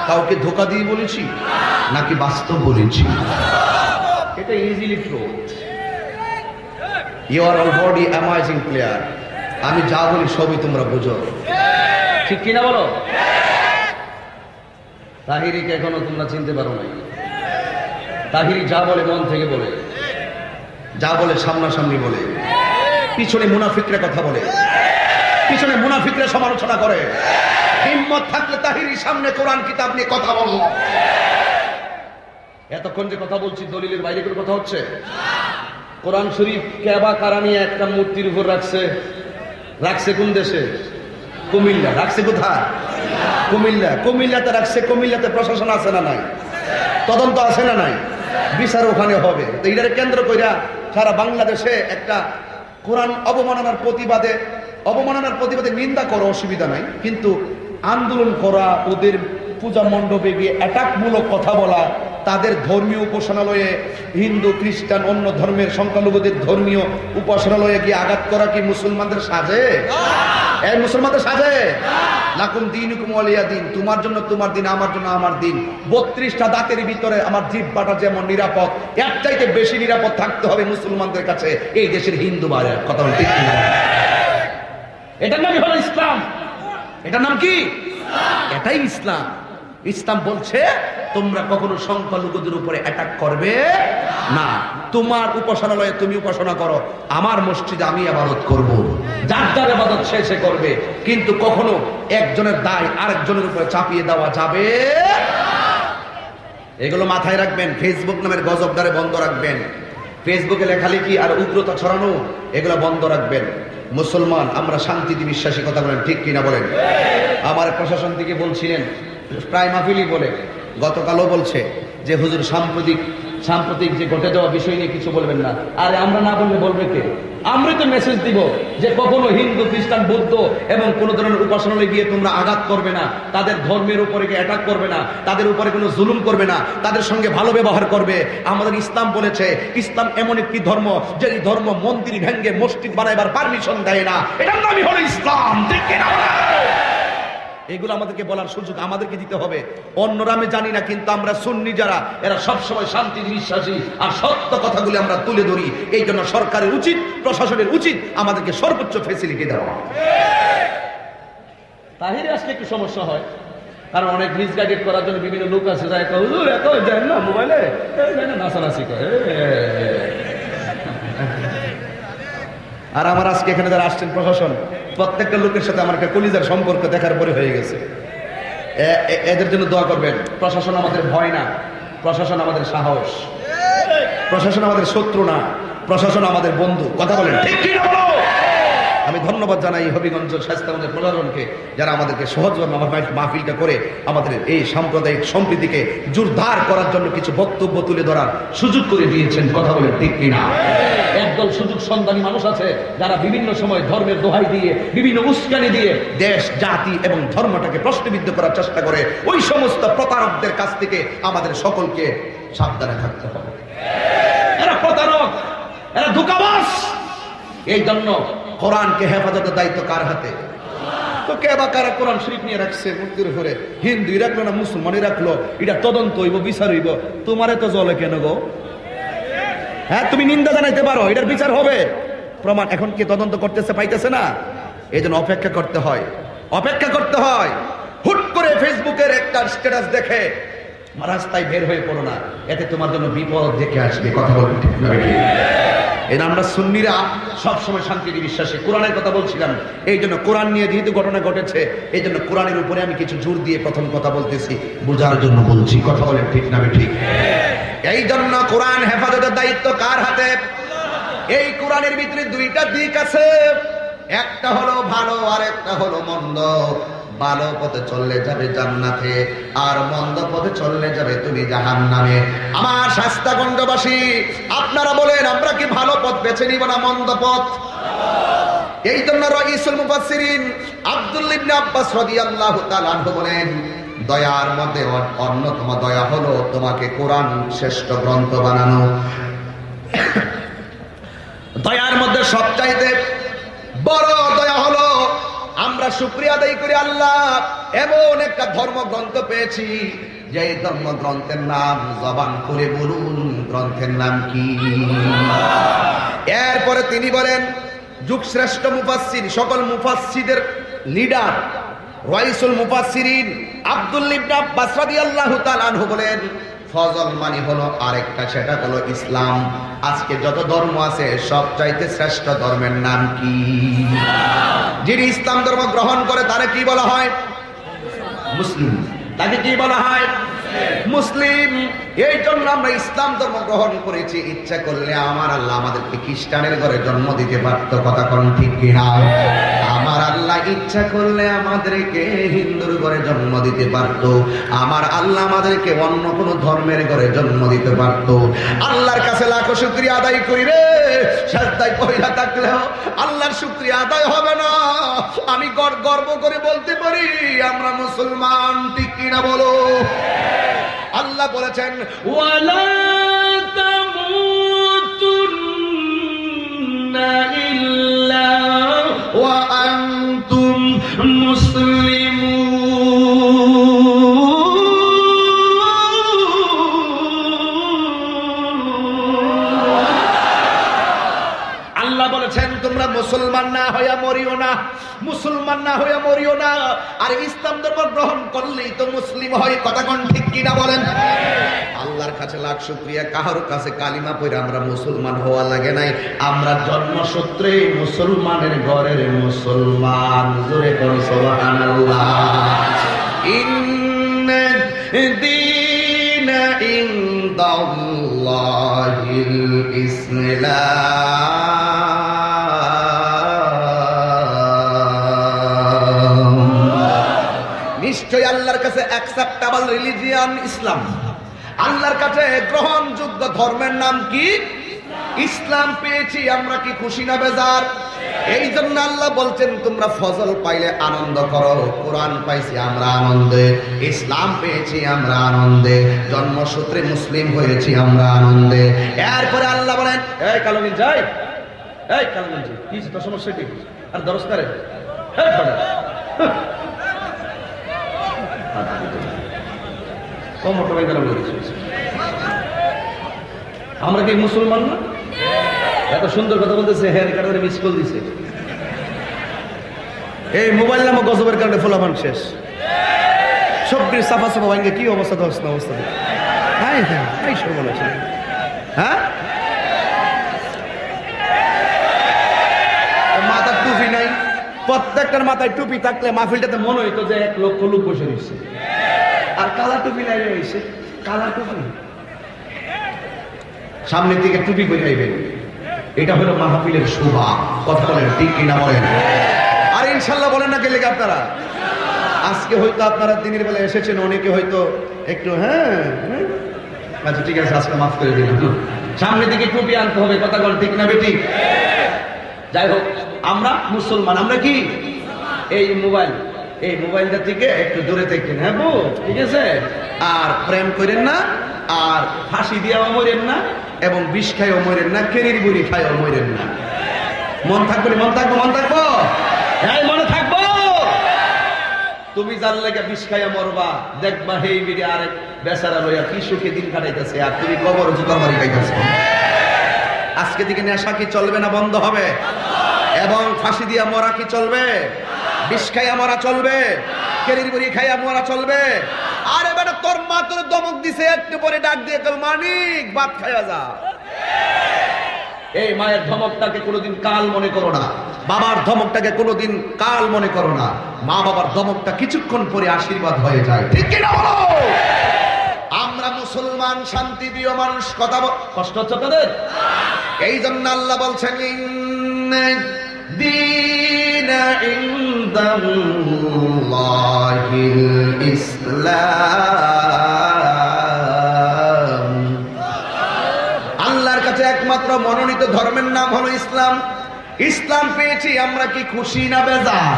কাউকে ধোকা দিয়ে বলেছি, নাকি বাস্তব বলেছি? এটা easily truth. You are already amazing player. আমি যা বলি সবই তোমরা বুঝো, ঠিক কিনা বলো? তাহিরিকে এখনো তোমরা চিনতে পারো নাই। তাহিরি যা বলে মন থেকে বলে, যা বলে সামনাসামনি বলে, পিছনে মুনাফিকরা কথা বলে, পিছনে মুনাফিকরা সমালোচনা করে। হিম্মত থাকলে তাহিরির সামনে কোরআন কিতাব নিয়ে কথা বলবো। এতক্ষণ যে কথা বলছি দলিলের বাইরে করে কথা হচ্ছে। কোরআন শরীফ কাবা কারা নিয়ে একটা মূর্তির উপর রাখছে। রাখছে কোন দেশে? কুমিল্লা। রাখছে কোথায়? কুমিল্লা। কুমিল্লাতে রাখছে। কুমিল্লাতে প্রশাসন আছে না নাই? তদন্ত আছে না নাই? বিচার ওখানে হবে। তো এটারে কেন্দ্র কইরা সারা বাংলাদেশে একটা কোরআন অবমাননার প্রতিবাদে নিন্দা করো, অসুবিধা নাই, কিন্তু আন্দোলন করা, ওদের পূজা মণ্ডপে গিয়ে অ্যাটাকমূলক কথা বলা, তাদের ধর্মীয় উপাসনালয়ে হিন্দু খ্রিস্টান অন্য ধর্মের সংখ্যালঘুদের ধর্মীয় উপাসনালয়ে গিয়ে আঘাত করা কি মুসলমানদের সাজে? এই মুসলমানদের সাজে? লাকুম দীনুকুম ওয়ালিয়া দিন। তোমার জন্য তোমার দিন, আমার জন্য আমার দিন। 32টা দাঁতের ভিতরে আমার জিহ্বাটা যেমন নিরাপদ, এর চাইতে বেশি নিরাপদ থাকতে হবে মুসলমানদের কাছে এই দেশের হিন্দু ভাইয়ের। কথা বল ঠিক কিনা? এটার নামই হলো ইসলাম। এটার নাম কি? এটাই ইসলাম। ইসলাম বলছে তোমরা কখনো সংখ্যালঘুদের উপরে অ্যাটাক করবে না। তোমার উপাসনালয়ে তুমি উপাসনা করো, আমার মসজিদে আমি ইবাদত করব। যার যার ইবাদত সে করবে, কিন্তু কখনো একজনের দায় আরেকজনের উপরে চাপিয়ে দেওয়া যাবে। এগুলো মাথায় রাখবেন। ফেসবুক নামের গজবদারে বন্ধ রাখবেন। ফেসবুকে লেখালেখি আর উগ্রতা ছড়ানো এগুলো বন্ধ রাখবেন। মুসলমান আমরা শান্তিতে বিশ্বাসী। কথা বলেন ঠিক কিনা বলেন? আমার প্রশাসন থেকে বলছিলেন, প্রায় মাহফিলই বলে, গতকালও বলছে যে হুজুর সাম্প্রতিক যে ঘটে যাওয়া বিষয় নিয়ে কিছু বলবেন না। আরে আমরা না বললে বলবে কে? আমরাই তো মেসেজ দিব যে কখনো হিন্দু খ্রিস্টান বৌদ্ধ এবং কোন ধরনের উপাসনালয়ে গিয়ে তোমরা আঘাত করবে না, তাদের ধর্মের উপরে গিয়ে অ্যাটাক করবে না, তাদের উপরে কোনো জুলুম করবে না, তাদের সঙ্গে ভালো ব্যবহার করবে। আমাদের ইসলাম বলেছে, ইসলাম এমন একটি ধর্ম যে ধর্ম মন্দির ভেঙ্গে মসজিদ বানাইবার পারমিশন দেয় না। এটার নামই হলো ইসলাম। ঠিক কিনা? এগুলো আমাদেরকে বলার সুযোগ আমাদেরকে দিতে হবে। অন্যরা আমি জানি না, কিন্তু আমরা সুন্নি যারা, এরা সবসময় শান্তির বিশ্বাসী আর সত্য কথাগুলি আমরা তুলে ধরি। এই জন্য সরকারের উচিত, প্রশাসনের উচিত আমাদেরকে সর্বোচ্চ ফেসিলিটি দেওয়া। তাহিরে আসলে একটু সমস্যা হয়, কারণ অনেক মিসগাইডেড করার জন্য বিভিন্ন লোক আছে যায় হুজুর এত যায় না মোবাইলে নাচানাচি করে। আর আমার আজকে এখানে যারা আসছেন প্রশাসন, প্রত্যেকটা লোকের সাথে আমার একটা কলিজার সম্পর্ক দেখার পরে হয়ে গেছে। এদের জন্য দোয়া করবেন। প্রশাসন আমাদের ভয় না, প্রশাসন আমাদের সাহস। প্রশাসন আমাদের শত্রু না, প্রশাসন আমাদের বন্ধু। কথা বলেন ঠিক কি না? আমি ধন্যবাদ জানাই হবিগঞ্জ স্বাস্থ্যগঞ্জের প্রশাসনকে, যারা আমাদেরকে সহজভাবে মাহফিলটা করে আমাদের এই সাম্প্রদায়িক সম্প্রীতিকে জোরদার করার জন্য কিছু বক্তব্য তুলে ধরার সুযোগ করে দিয়েছেন। কথা বলেন ঠিক কিনা? একদল সুযোগ সন্ধানী মানুষ আছে যারা বিভিন্ন সময় ধর্মের দোহাই দিয়ে, বিভিন্ন উস্কানি দিয়ে দেশ জাতি এবং ধর্মটাকে প্রশ্নবিদ্ধ করার চেষ্টা করে। ওই সমস্ত প্রতারকদের কাছ থেকে আমাদের সকলকে সাবধানে থাকতে হবে। এরা প্রতারক, এরা ধোঁকাবাজ। এই জন্য কোরআনকে হেফাজতের দায়িত্ব কার হাতে? তো কে বা কারা কোরআন শরীফ নিয়ে রাখছে মূর্তির উপরে? হিন্দুই রাখলো না মুসলমানই রাখলো? এটা তদন্ত হইব, বিচার হইব। তোমারে তো জলে কেন গো? হ্যাঁ, তুমি নিন্দা জানাইতে পারো, এটার বিচার হবে। প্রমাণ এখন কি তদন্ত করতেছে, পাইতেছে না? এই জন্য অপেক্ষা করতে হয়, অপেক্ষা করতে হয়। হুট করে ফেসবুকের একটা স্ট্যাটাস দেখে রাস্তায় বের হয়ে পড়ো না, এতে তোমার জন্য বিপদ দেখে আসবে। কথা বলতে ঠিক না? এই আমরা সুন্নিরা সবসময় শান্তিতে বিশ্বাসী। কোরআনের কথা বলছিলাম, এই জন্য কোরআন নিয়ে যেহেতু ঘটনা ঘটেছে, এই জন্য কোরআনের উপরে আমি কিছু জোর দিয়ে প্রথম কথা বলতেছি, বোঝার জন্য বলছি। কথা বলেন ঠিক না? ঠিক। এই জন্য কোরআন হেফাজতের দায়িত্ব কার হাতে? এই কোরআনের ভিতরে দুইটা দিক আছে, একটা হলো ভালো আর একটা হলো মন্দ। ভালো পথে চললে যাবে জান্নাতে, আর মন্দ পথে চললে যাবে তুমি জাহান্নামে। আমার শাস্তাগঞ্জবাসী, আপনারা বলেন আমরা কি ভালো পথ বেছে নিব না মন্দ পথ? এই জন্য রাইসুল মুফাসসিরিন আব্দুল্লাহ ইবনে আব্বাস রাদিয়াল্লাহু তাআলা আনহু বলেন, দয়ার মধ্যে অন্যতম দয়া হলো তোমাকে কোরআন শ্রেষ্ঠ গ্রন্থ বানানো। দয়ার মধ্যে সবচাইতে বড় দয়া হলো আমরা শুকরিয়া আদায় করি, আল্লাহ এমন একটা ধর্মগ্রন্থ পেয়েছি যে ধর্মগ্রন্থের নাম জবান খুলে বলুন গ্রন্থের নাম কি? এরপরে তিনি বলেন, যুগশ্রেষ্ঠ মুফাসসির, সকল মুফাসসিরদের লিডার, রাইসুল মুফাসসিরিন আব্দুল্লাহ ইবনে আব্বাস রাদিয়াল্লাহু তাআলা আনহু বলেন, ফজল মানে হলো আরেকটা, সেটা হলো ইসলাম। আজকে যত ধর্ম আছে সবচাইতে শ্রেষ্ঠ ধর্মের নাম কি? যিনি ইসলাম ধর্ম গ্রহণ করে তারে কি বলা হয়? মুসলিম। তাকে কি বলা হয়? মুসলিম। এই জন্য আমরা ইসলাম ধর্ম গ্রহণ করেছি। ইচ্ছা করলে আমার আল্লাহ আমাদেরকে খ্রিস্টানের ঘরে জন্ম দিতে পারত, কথা কোন ঠিক কিনা? আমার আল্লাহ ইচ্ছা করলে আমাদেরকে হিন্দুর ঘরে জন্ম দিতে পারত, আমার আল্লাহ আমাদেরকে অন্য কোন ধর্মের ঘরে জন্ম দিতে পারত। আল্লাহর কাছে লাখো শুকরিয়া আদায় করি রে, সাজদায় পয়লা থাকলেও আল্লাহর শুকরিয়া আদায় হবে না। আমি গর্ব করে বলতে পারি আমরা মুসলমান, ঠিক কিনা বলো? আল্লাহ বলেছেন, ওয়ালা তামুতুন্না ইল্লা ওয়া আনতুম আল্লাহ বলেছেন তোমরা মুসলমান না হইয়া মরিও না, মুসলমান না হইয়া মরিও না। আর ইসলাম ধর্ম গ্রহণ করলেই তো মুসলিম হয়, কথা কোন ঠিক কিনা বলেন? আল্লাহর কাছে লাখ শুকরিয়া, কাহার কাছে কালিমা পড়ে আমরা মুসলমান হওয়া লাগে নাই। আমরা জন্মসূত্রে মুসলমানের ঘরের মুসলমান। জোরে কোন সুবহানাল্লাহ। ইন্না দীনা ইনদাল্লাহিল ইসলাম। নিশ্চয় আল্লাহর কাছে অ্যাকসেপ্টেবল রিলিজিয়ন ইসলাম। আল্লাহর কাছে গ্রহণযোগ্য ধর্মের নাম কি? ইসলাম পেয়েছি আমরা, কি খুশি না বেজার? এই জন্য আল্লাহ বলছেন তোমরা ফজল পাইলে আনন্দ করো। কোরআন পাইছি আমরা আনন্দে, ইসলাম পেয়েছি আমরা আনন্দে, জন্মসূত্রে মুসলিম হয়েছি আমরা আনন্দে। এরপরে আল্লাহ বলেন, এই কালমিন যাই, এই কালমিন যাই, কি তোর সমস্যা কি? আর দরস্কারে আমরা কি মুসলমান না? এত সুন্দর কথা বলতেছে, হেয়ার কাটারে মিস কল দিছে। এই মোবাইল নামক গজবের কারণে ফলাফল শেষ। সবটির সাফা সাফা ভাঙ্গে কি অবস্থা, ধস না অবস্থা। হ্যাঁ হ্যাঁ, এই সর্বনাশ। হ্যাঁ, মাথার টুপি নাই। প্রত্যেকটার মাথায় টুপি থাকলে মাহফিলটাতে মনে হইতো যে 1 লক্ষ লোক বসে রয়েছে। আর কালা টুপি নাই রয়েছে, কালা টুপি সামনের দিকে টুপি বইবেন। এটা হলো মাহফিলের শোভা, কথা বলেন ঠিক কিনা বলেন? আর ইনশাল্লাহ বলেন না গেলে আপনারা। আজকে হয়তো আপনারা দিনের বেলা এসেছেন, অনেকে হয়তো একটু হ্যাঁ আচ্ছা ঠিক আছে, আজকে মাফ করে দিলাম। সামনের দিকে টুপি আনতে হবে, কথা বলেন ঠিক না বেটি? যাই হোক, আমরা মুসলমান। আমরা কি? এই মোবাইলটা থেকে একটু দূরে থাকেন, হ্যাঁ বউ, ঠিক আছে? আর প্রেম করেন না, আর ফাঁসি দিয়েও মরেন না, এবং বিষ খাইও মরেন না, কেরির বুড়ি খাইও মরেন না। মন থাকবো, মন থাকবো, মন থাকবো, হ্যাঁ মনে থাকবো। তুমি যার লেগে বিষ খাইয়া মরবা, দেখবা হেই বিড়ি আরেক বেচারা লইয়া কি সুখে দিন কাটাইতেছে, আর তুমি কবর জুতা মারি খাইতেছ। আজকে দিকে নেশা কি চলবে না বন্ধ হবে? এবং ফাঁসি দিয়া মরা কি চলবে? বিষ খাইয়া মরা চলবে? কেরির বুড়ি খাইয়া মরা চলবে? আরে বেটা, তোর মা তোর দমক দিছে, একটু পরে ডাক দিয়ে তোর মানিক ভাত খাইয়া যা। এই মায়ের ধমকটাকে কোনোদিন কাল মনে করো না, বাবার ধমকটাকে কোনোদিন কাল মনে করো না। মা বাবার ধমকটা কিছুক্ষণ পরে আশীর্বাদ হয়ে যায়, ঠিক কিনা বলো? আমরা মুসলমান, শান্তি প্রিয় মানুষ। কথা কষ্ট হচ্ছে তাদের? এই জন্য আল্লাহ বলছেন, আল্লাহর কাছে একমাত্র মনোনীত ধর্মের নাম হলো ইসলাম। ইসলাম পেয়েছি আমরা, কি খুশি না বেজার?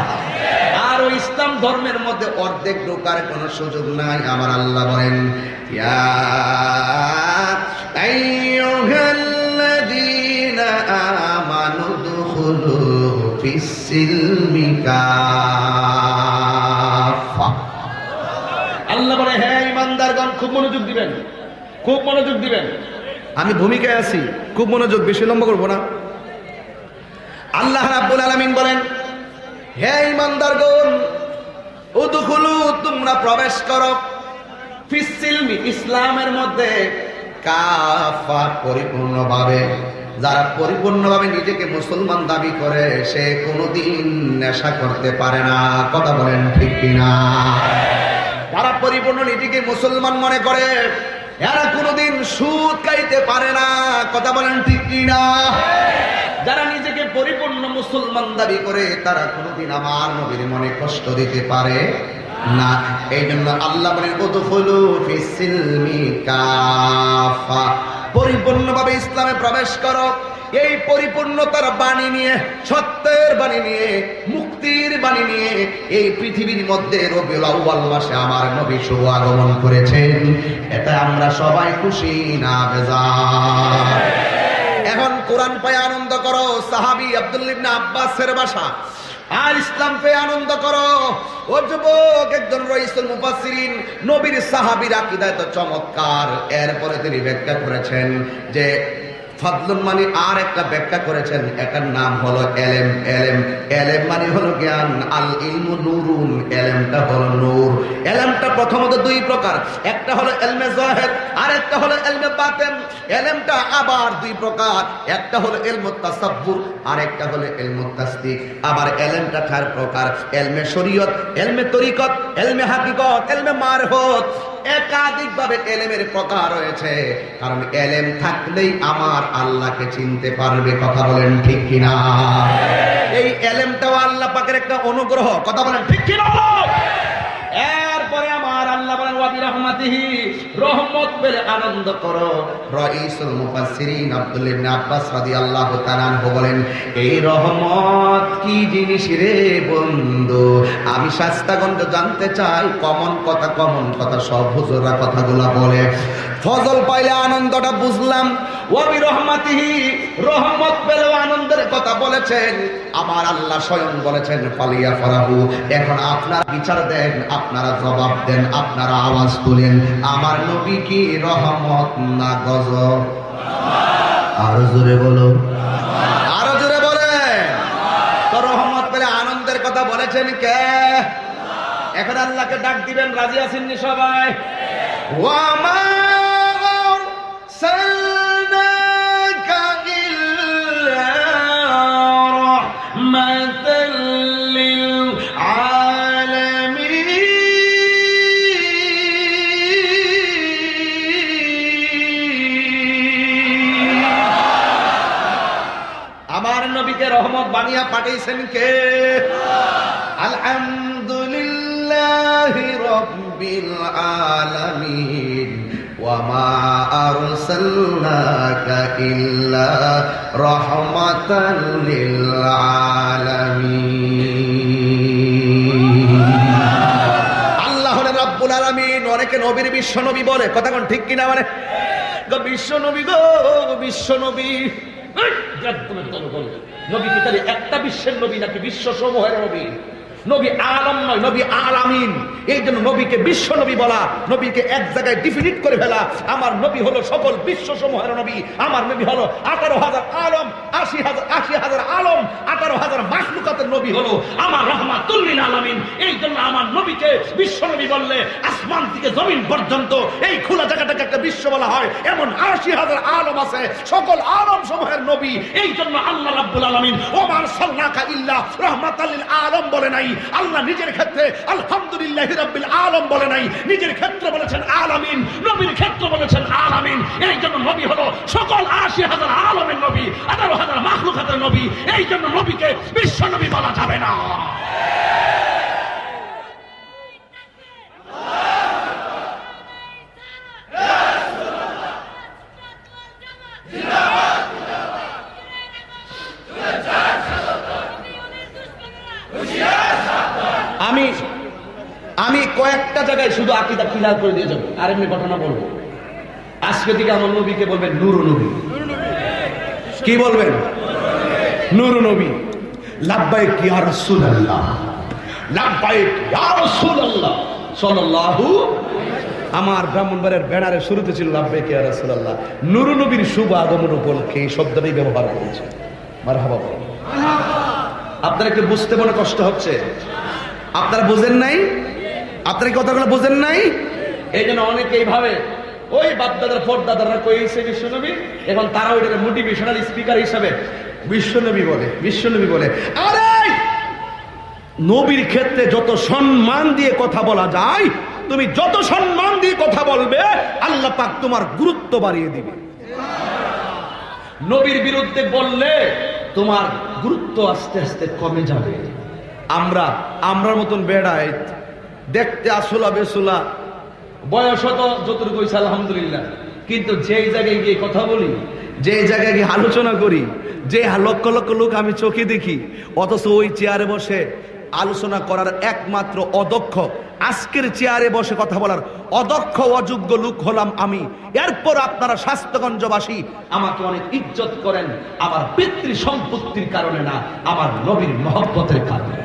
আর ওই ইসলাম ধর্মের মধ্যে অর্ধেক ঢোকার কোনো সুযোগ নাই। আমার আল্লাহ বলেন, ইয়া আইয়ুহাল্লাযীনা আমানু দুখুলু ফিস-সিলমি কাফা। আল্লাহ বলে, হ্যাঁ ইমানদারগণ, খুব মনোযোগ দিবেন, খুব মনোযোগ দিবেন। আমি ভূমিকায় আছি, খুব মনোযোগ, বেশি লম্বা করবো না। আল্লাহ রাব্বুল আলামিন বলেন, হে ঈমানদারগণ, উদখুলু, তোমরা প্রবেশ করো, ফিসসিলমি, ইসলামের মধ্যে, কাফা, পরিপূর্ণভাবে। যারা পরিপূর্ণভাবে নিজেকে মুসলমান দাবি করে সে কোনোদিন নেশা করতে পারে না। কথা বলেন ঠিক কিনা? যারা পরিপূর্ণ নিজেকে মুসলমান মনে করে এরা কোনোদিন সুদ খাইতে পারে না। কথা বলেন ঠিক কিনা? যারা নিজেকে পরিপূর্ণ মুসলমান দাবি করে তারা কোনোদিন আমার নবীর মনে কষ্ট দিতে পারে না। এই জন্য আল্লাহ বলেন, উদখুলু ফিসসিলমি কাফা, পরিপূর্ণভাবে ইসলামে প্রবেশ করো। এই পরিপূর্ণতার বাণী নিয়ে, সত্যের বাণী নিয়ে, মুক্তির বাণী নিয়ে এই পৃথিবীর মধ্যে রবিউল আউয়াল মাসে আমার নবী শুভ আগমন করেছেন। এটা আমরা সবাই খুশি না বেজার? এখন কোরআন পেয়ে আনন্দ করো, সাহাবী আব্দুল্লাহ ইবনে আব্বাসের ভাষা। আর ইসলাম পেয়ে আনন্দ করো। ও যুবক, একজন রাইসুল মুফাসসিরিন, নবীর সাহাবীর আকীদা এত চমৎকার। এরপরে তিনি ব্যাখ্যা করেছেন যে ফাদলুন মানে আর একটা ব্যাখ্যা করেছেন, এটার নাম হলো এলেম। এলেম মানে হলো জ্ঞান। আল ইলমু নূরুন, এলেমটা হলো নূর। এলেমটা প্রথমত দুই প্রকার, একটা হলো এলমে যাহির আর একটা হলো এলমে বাতিন। এলেমটা আবার দুই প্রকার, একটা হলো ইলমুত তাসাব্বুর আর একটা হলো ইলমুত তাসদিক। আবার এলেমটা চার প্রকার, এলমে শরীয়ত, এলমে তরিকত, এলমে হাকিকত, এলমে মারফত। একাধিকভাবে এলেমের প্রকার রয়েছে, কারণ এলেম থাকলেই আমার আল্লাহকে চিনতে পারবে। কথা বলেন ঠিক কিনা? এই এলেমটাও আল্লাহ পাকের একটা অনুগ্রহ। কথা বলেন ঠিক কিনা? এরপরে আমার আল্লাহ বলেন, ওয়া বিরহমাতিহি, রহমত পেলে আনন্দ করো। রাইসুল মুফাসসিরিন আব্দুল্লাহ ইবনে আব্বাস রাদিয়াল্লাহু তাআলা আনহু বলেন, এই রহমত কি জিনিস রে বন্ধু? আমি শাস্তাগঞ্জ জানতে চাই। কমন কথা সব হুজুররা কথাগুলো বলে। ফজল পাইলে আনন্দটা বুঝলাম। ওয়া বিরহমাতিহি, রহমত পেলেও আনন্দের কথা বলেছেন। আমার আল্লাহ স্বয়ং বলেছেন, ফালিয়া ফরাহু। এখন আপনারা বিচার দেন, আপনারা জবাব দেন, আপনারা আওয়াজ তুলেন, আমার নবী কি রহমত না গজব? আরো জোরে বলো, আরো জোরে বলেন। তো রহমত পেলে আনন্দের কথা বলেছেন কে? এখন আল্লাহকে ডাক দিবেন, রাজি আছেন নি সবাই? ওয়া মা আরসালনাকা ইল্লা রাহমাতাল লিল আলামিন। আমার নবীকে রহমত বানিয়ে পাঠিয়েছেন কে? আলহামদুলিল্লাহি রাব্বিল আলামিন। ওয়া মা আরসালনাকা ইল্লা রাহমাতাল লিল আলামিন। আল্লাহ হলেন রাব্বুল আলামিন। অনেকে নবীর বিশ্ব নবী বলে, কথা কোন ঠিক কিনা? মানে বিশ্ব নবী গো, বিশ্ব নবী। নবী কি তাহলে একটা বিশ্বের নবী নাকি বিশ্ব সমূহের নবী? নবী আলম নয়, নবী আলামিন। এই জন্য নবীকে বিশ্ব নবী বলা, নবীকে এক জায়গায় ডিফিনিট করে ফেলা। আমার নবী হলো সকল বিশ্ব সমূহের নবী। আমার নবী হলো 18,000 আলম, 80,000 আলম, 18,000 মাখলুকাতের নবী হলো আমার রাহমাতুল লিল আলামিন। এই জন্য আমার নবীকে বিশ্ব নবী বললে আসমান থেকে জমিন পর্যন্ত এই খোলা জায়গাটাকে একটা বিশ্ব বলা হয়। এমন 80,000 আলম আছে, সকল আলম সমূহের নবী। এই জন্য আল্লাহ রাব্বুল আলামিন ওয়া মা আরসালনাকা ইল্লা রাহমাতাল লিল আলাম বলে নাই। আল্লাহ নিজের ক্ষেত্রে আলহামদুলিল্লাহি রাব্বিল আলাম বলে নাই, নিজের ক্ষেত্রে বলেছেন আলামিন, নবীর ক্ষেত্রে বলেছেন আলামিন। এই জন্য নবী হলো সকল 80,000 আলমের নবী, 18,000 মাখলুকাতের নবী। এই জন্য নবীকে বিশ্ব নবী বলা যাবে না। আমি কয়েকটা জায়গায় শুধু আকীদা ক্লিয়ার করে দিয়ে যাবো, আর এমনি ঘটনা বলবো। আজকে থেকে আমার নবীকে বলবেন নূর নবী। কি বলবেন? নূর নবী। লাব্বাইক ইয়া রাসূলুল্লাহ, লাব্বাইক ইয়া রাসূলুল্লাহ সাল্লাল্লাহু। আমার ব্রাহ্মণবাড়ির ব্যানারে শুরুতে ছিল লাব্বাইক ইয়া রাসূলুল্লাহ, নূর নবীর শুভ আগমন উপলক্ষে এই শব্দটাই ব্যবহার করেছে। মারহাবা বলেন। আপনারা কি বুঝতে মনে কষ্ট হচ্ছে? আপনারা বুঝেন নাই? আপনারা কথাগুলো বুঝেন নাই? এই জন্য অনেকে এইভাবে ওই বাপদাদার পরদাদারা কইছে বিশ্বনবী, এখন তারা ওইটাকে মোটিভেশনাল স্পিকার হিসাবে বিশ্বনবী বলে, বিশ্বনবী বলে। আরে নবীর ক্ষেত্রে যত সম্মান দিয়ে কথা বলা যায়, তুমি যত সম্মান দিয়ে কথা বলবে আল্লাহ পাক তোমার গুরুত্ব বাড়িয়ে দিবে। নবীর বিরুদ্ধে বললে তোমার গুরুত্ব আস্তে আস্তে কমে যাবে। আমরার মতন বেড়ায় দেখতে আসলা বেসুলা, বয়স তো যতটুকু হইছে আলহামদুলিল্লাহ, কিন্তু যেই জায়গায় গিয়ে কথা বলি, যে জায়গায় গিয়ে আলোচনা করি, যে লক্ষ লক্ষ লোক আমি চোখে দেখি, অথচ ওই চেয়ারে বসে আলোচনা করার একমাত্র অদক্ষ, আজকের চেয়ারে বসে কথা বলার অদক্ষ অযোগ্য লোক হলাম আমি। এরপর আপনারা স্বাস্থ্যগঞ্জবাসী আমাকে অনেক ইজ্জত করেন, আমার পিতৃ সম্পত্তির কারণে না, আমার নবীর মহব্বতের কারণে।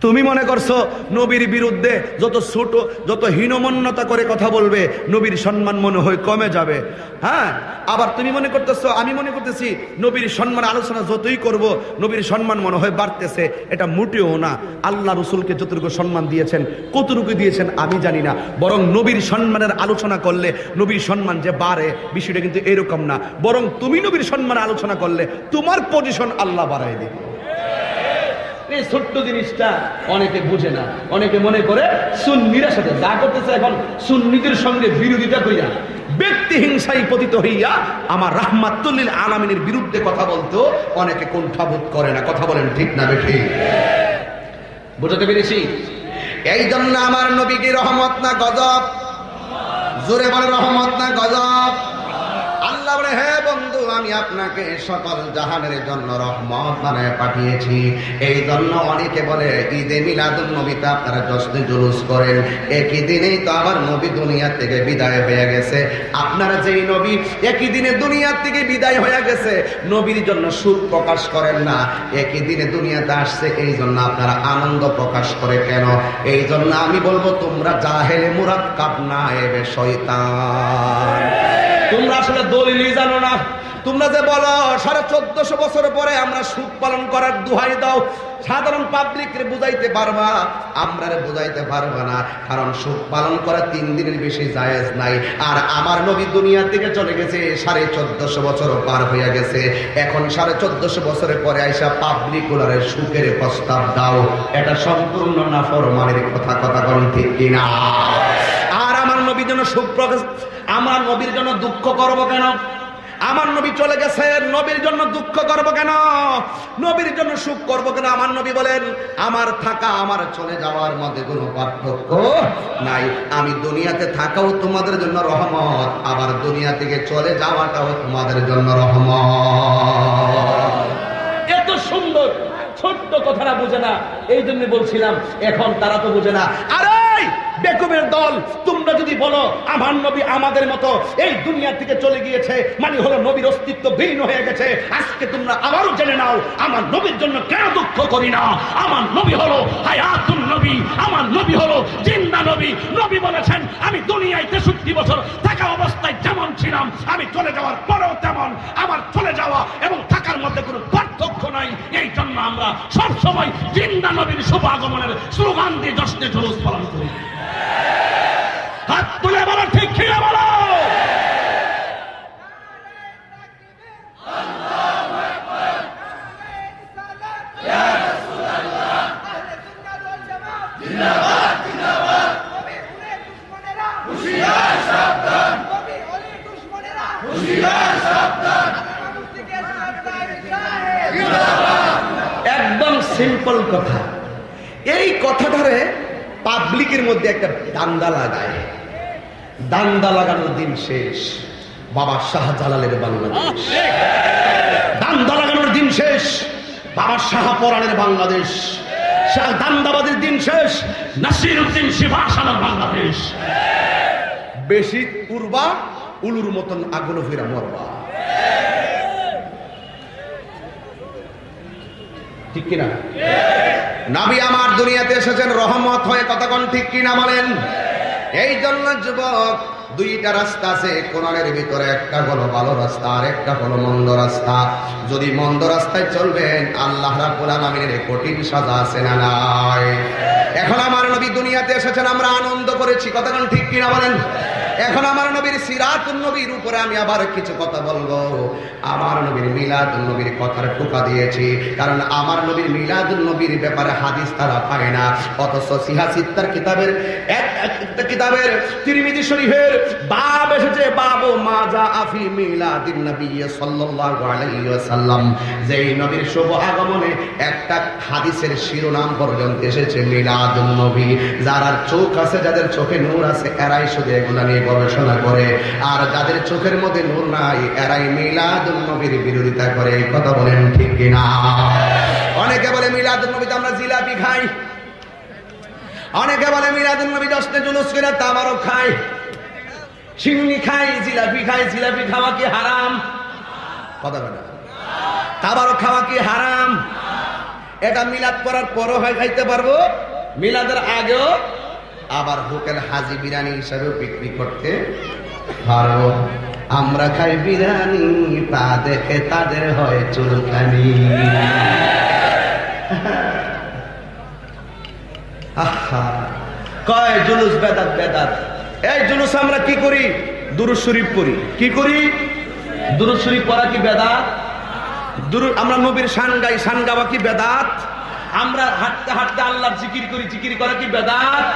তুমি মনে করছো নবীর বিরুদ্ধে যত ছোট, যত হীনমন্যতা করে কথা বলবে নবীর সম্মান মনে হয় কমে যাবে। হ্যাঁ, আবার তুমি মনে করতেছো, আমি মনে করতেছি নবীর সম্মান আলোচনা যতই করব নবীর সম্মান মনে হয় বাড়তেছে। এটা মোটেও না। আল্লাহ রসুলকে যতটুকু সম্মান দিয়েছেন, কতটুকু দিয়েছেন আমি জানি না, বরং নবীর সম্মানের আলোচনা করলে নবীর সম্মান যে বাড়ে, বিষয়টা কিন্তু এরকম না, বরং তুমি নবীর সম্মানের আলোচনা করলে তোমার পজিশন আল্লাহ বাড়ায় দেবে। এই ছোট্ট জিনিসটা অনেকে বুঝে না, অনেকে মনে করে সুন্নিরা সাথে যা করতেছে এখন সুন্নিদের সঙ্গে বিরোধিতা কইরা, ব্যক্তি হিংসায় পতিত হইয়া আমার রাহমাতুল লিল আলামিনের বিরুদ্ধে কথা বলতেও অনেকে কুণ্ঠাবোধ করে না। কথা বলেন ঠিক না বেঠিক? বুঝাতে পেরেছি? এই জন্য আমার নবীকে রহমত না গজব, জোরে বলে রহমত না গজব। আল্লাহ বলে, হে বন্ধু, আমি আপনাকে সকল জাহানের জন্য রহমত বানায় পাঠিয়েছি। এই জন্য অনেকে বলে ঈদে মিলাদুন নবীতে আপনারা জশ্নে জুলুস করেন, একই দিনেই তো আবার নবী দুনিয়া থেকে বিদায় হয়ে গেছে। আপনারা যেই নবী একই দিনে দুনিয়া থেকে বিদায় হয়ে গেছে, নবীর জন্য সুখ প্রকাশ করেন না, একই দিনে দুনিয়াতে আসছে এই জন্য আপনারা আনন্দ প্রকাশ করে কেন? এই জন্য আমি বলবো, তোমরা জাহেলে মুরাক্কাব না এবে শয়তান। তোমরা আসলে দলিলই জানো না। তোমরা যে বলো 1450 বছর পরে আমরা সুখ পালন করার দোহাই দাও, সাধারণ পাবলিককে বুঝাইতে পারবা, আমরারে বুঝাইতে পারবা না, কারণ সুখ পালন করা 3 দিনের বেশি জায়েজ নাই। আর আমার নবী দুনিয়া থেকে চলে গেছে 1450 বছর পার হয়ে গেছে। এখন 1450 বছরের পরে আইসা পাবলিক ওনারে সুখের প্রস্তাব দাও, এটা সম্পূর্ণ নাফরমানের কথা। কথা কোন ঠিক কিনা? আর আমার নবীর জন্য সুখ প্রকাশ, আমার নবীর জন্য দুঃখ করব কেন? আমার নবী চলে গেছে, নবীর জন্য দুঃখ করব কেন? নবীর জন্য সুখ করব কেন? আমার নবী বলেন, আমার থাকা আমার চলে যাওয়ার মধ্যে কোনো পার্থক্য নাই। আমি দুনিয়াতে থাকাও তোমাদের জন্য রহমত, আবার দুনিয়া থেকে চলে যাওয়াটাও তোমাদের জন্য রহমত। এত সুন্দর ছোট্ট কথাটা বুঝে না, এই জন্য বলছিলাম এখন তারা তো বুঝে না। আরে বেকুবের দল, তোমরা যদি বলো আমার নবী আমাদের মতো এই দুনিয়া থেকে চলে গিয়েছে, মানে হলো নবীর অস্তিত্ব ভিন্ন হয়ে গেছে, আজকে তোমরা আবারও জেনে নাও আমার নবীর জন্য কেন দুঃখ করি না। আমার নবী হলো হায়াতুন নবী, আমার নবী হলো জিন্দা নবী। নবী বলেছেন, আমি দুনিয়ায় 63 বছর থাকা অবস্থায় যেমন ছিলাম, আমি চলে যাওয়ার পরেও তেমন। আমার চলে যাওয়া এবং থাকার মধ্যে কোনো পার্থক্য নাই। এই জন্য আমরা সবসময় জিন্দা নবীর শুভ আগমনের স্লোগান দিয়ে জশ্নে জুলুস পালন করি। হাত তুলে বলো ঠিক কিনা বলো। একদম সিম্পল কথা। এই কথাটারে পাবলিকের মধ্যে একটা দান্দা লাগায়, দান্দা লাগানোর দিন শেষ। বাবা শাহজালালের বাংলাদেশ, দান্দা লাগানোর দিন শেষ। বাবা শাহপরানের বাংলাদেশ, দান্দাবাদের দিন শেষ। নাসিরউদ্দিন শিবাসানের বাংলাদেশ। বেশি উড়বা, উলুর মতন আগুন ফিরা মরবা। ঠিক কিনা? নবী আমার দুনিয়াতে এসেছেন রহমত হয়ে, কতক্ষণ ঠিক কিনা বলেন? এই জন্য যুবক, দুইটা রাস্তা আছে কোরআনের ভিতরে, একটা হলো ভালো রাস্তা আর একটা হলো মন্দ রাস্তা। যদি মন্দ রাস্তায় চলবেন আল্লাহ রাব্বুল আলামিনের কঠিন সাজা আছে না নাই? এখন আমার নবী দুনিয়াতে এসেছেন, আমরা আনন্দ করেছি, কতক্ষণ ঠিক কিনা বলেন? এখন আমার নবীর সিরাতুন নবীর উপরে আমি আবার কিছু কথা বলবো। আমার নবীর মিলাদুন নবীর কথার টোকা দিয়েছি, কারণ আমার নবীর মিলাদুন নবীর ব্যাপারে হাদিস তারা পায় না, অথচ সিহা সিত্তার কিতাবের একটা কিতাবের তিরমিজি শরীফের বাব এসেছে, বাবু মাজা আফি মিলাদিন নবী সাল্লাল্লাহু আলাইহি ওয়াসাল্লাম। যেই নবীর শুভ আগমনে একটা হাদিসের শিরোনাম পর্যন্ত এসেছে মিলাদুন নবী। যারা চোখ আছে, যাদের চোখে নূর আছে, এরাই শুধু এগুলা নিয়ে গবেষণা করে, আর যাদের চোখের মধ্যে নূর নাই এরাই মিলাদুন নবীর বিরোধিতা করে। কথা বলেন ঠিক কিনা? অনেকে বলে মিলাদুন নবীতে আমরা জিলাপি খাই, অনেকে বলে মিলাদুন নবী জশ্নে জুলুস করে তাবারক খাই, সিন্নি খাই, জিলাপি খাই। জিলাপি খাওয়া কি হারাম? কথা বলে তাবারক খাওয়া কি হারাম? এটা মিলাদ করার পরও হয় খাইতে পারবো, মিলাদের আগেও আবার হোটেল হাজি বিরিয়ানি হিসাবে বিক্রি করতে পারবো। আমরা খাই বিরিয়ানি, পা দেখে তাদের হয় চুলকানি। কয় জুলুস বেদাত, বেদাত। এই জুলুস আমরা কি করি? দুরূদ শরীফ পড়ি। কি করি? দুরূদ শরীফ পড়া কি বেদাত? আমরা নবীর শান গাই, শান গাওয়া কি বেদাত? আমরা হাঁটতে হাঁটতে আল্লাহর জিকির করি, জিকির করা কি বেদাত?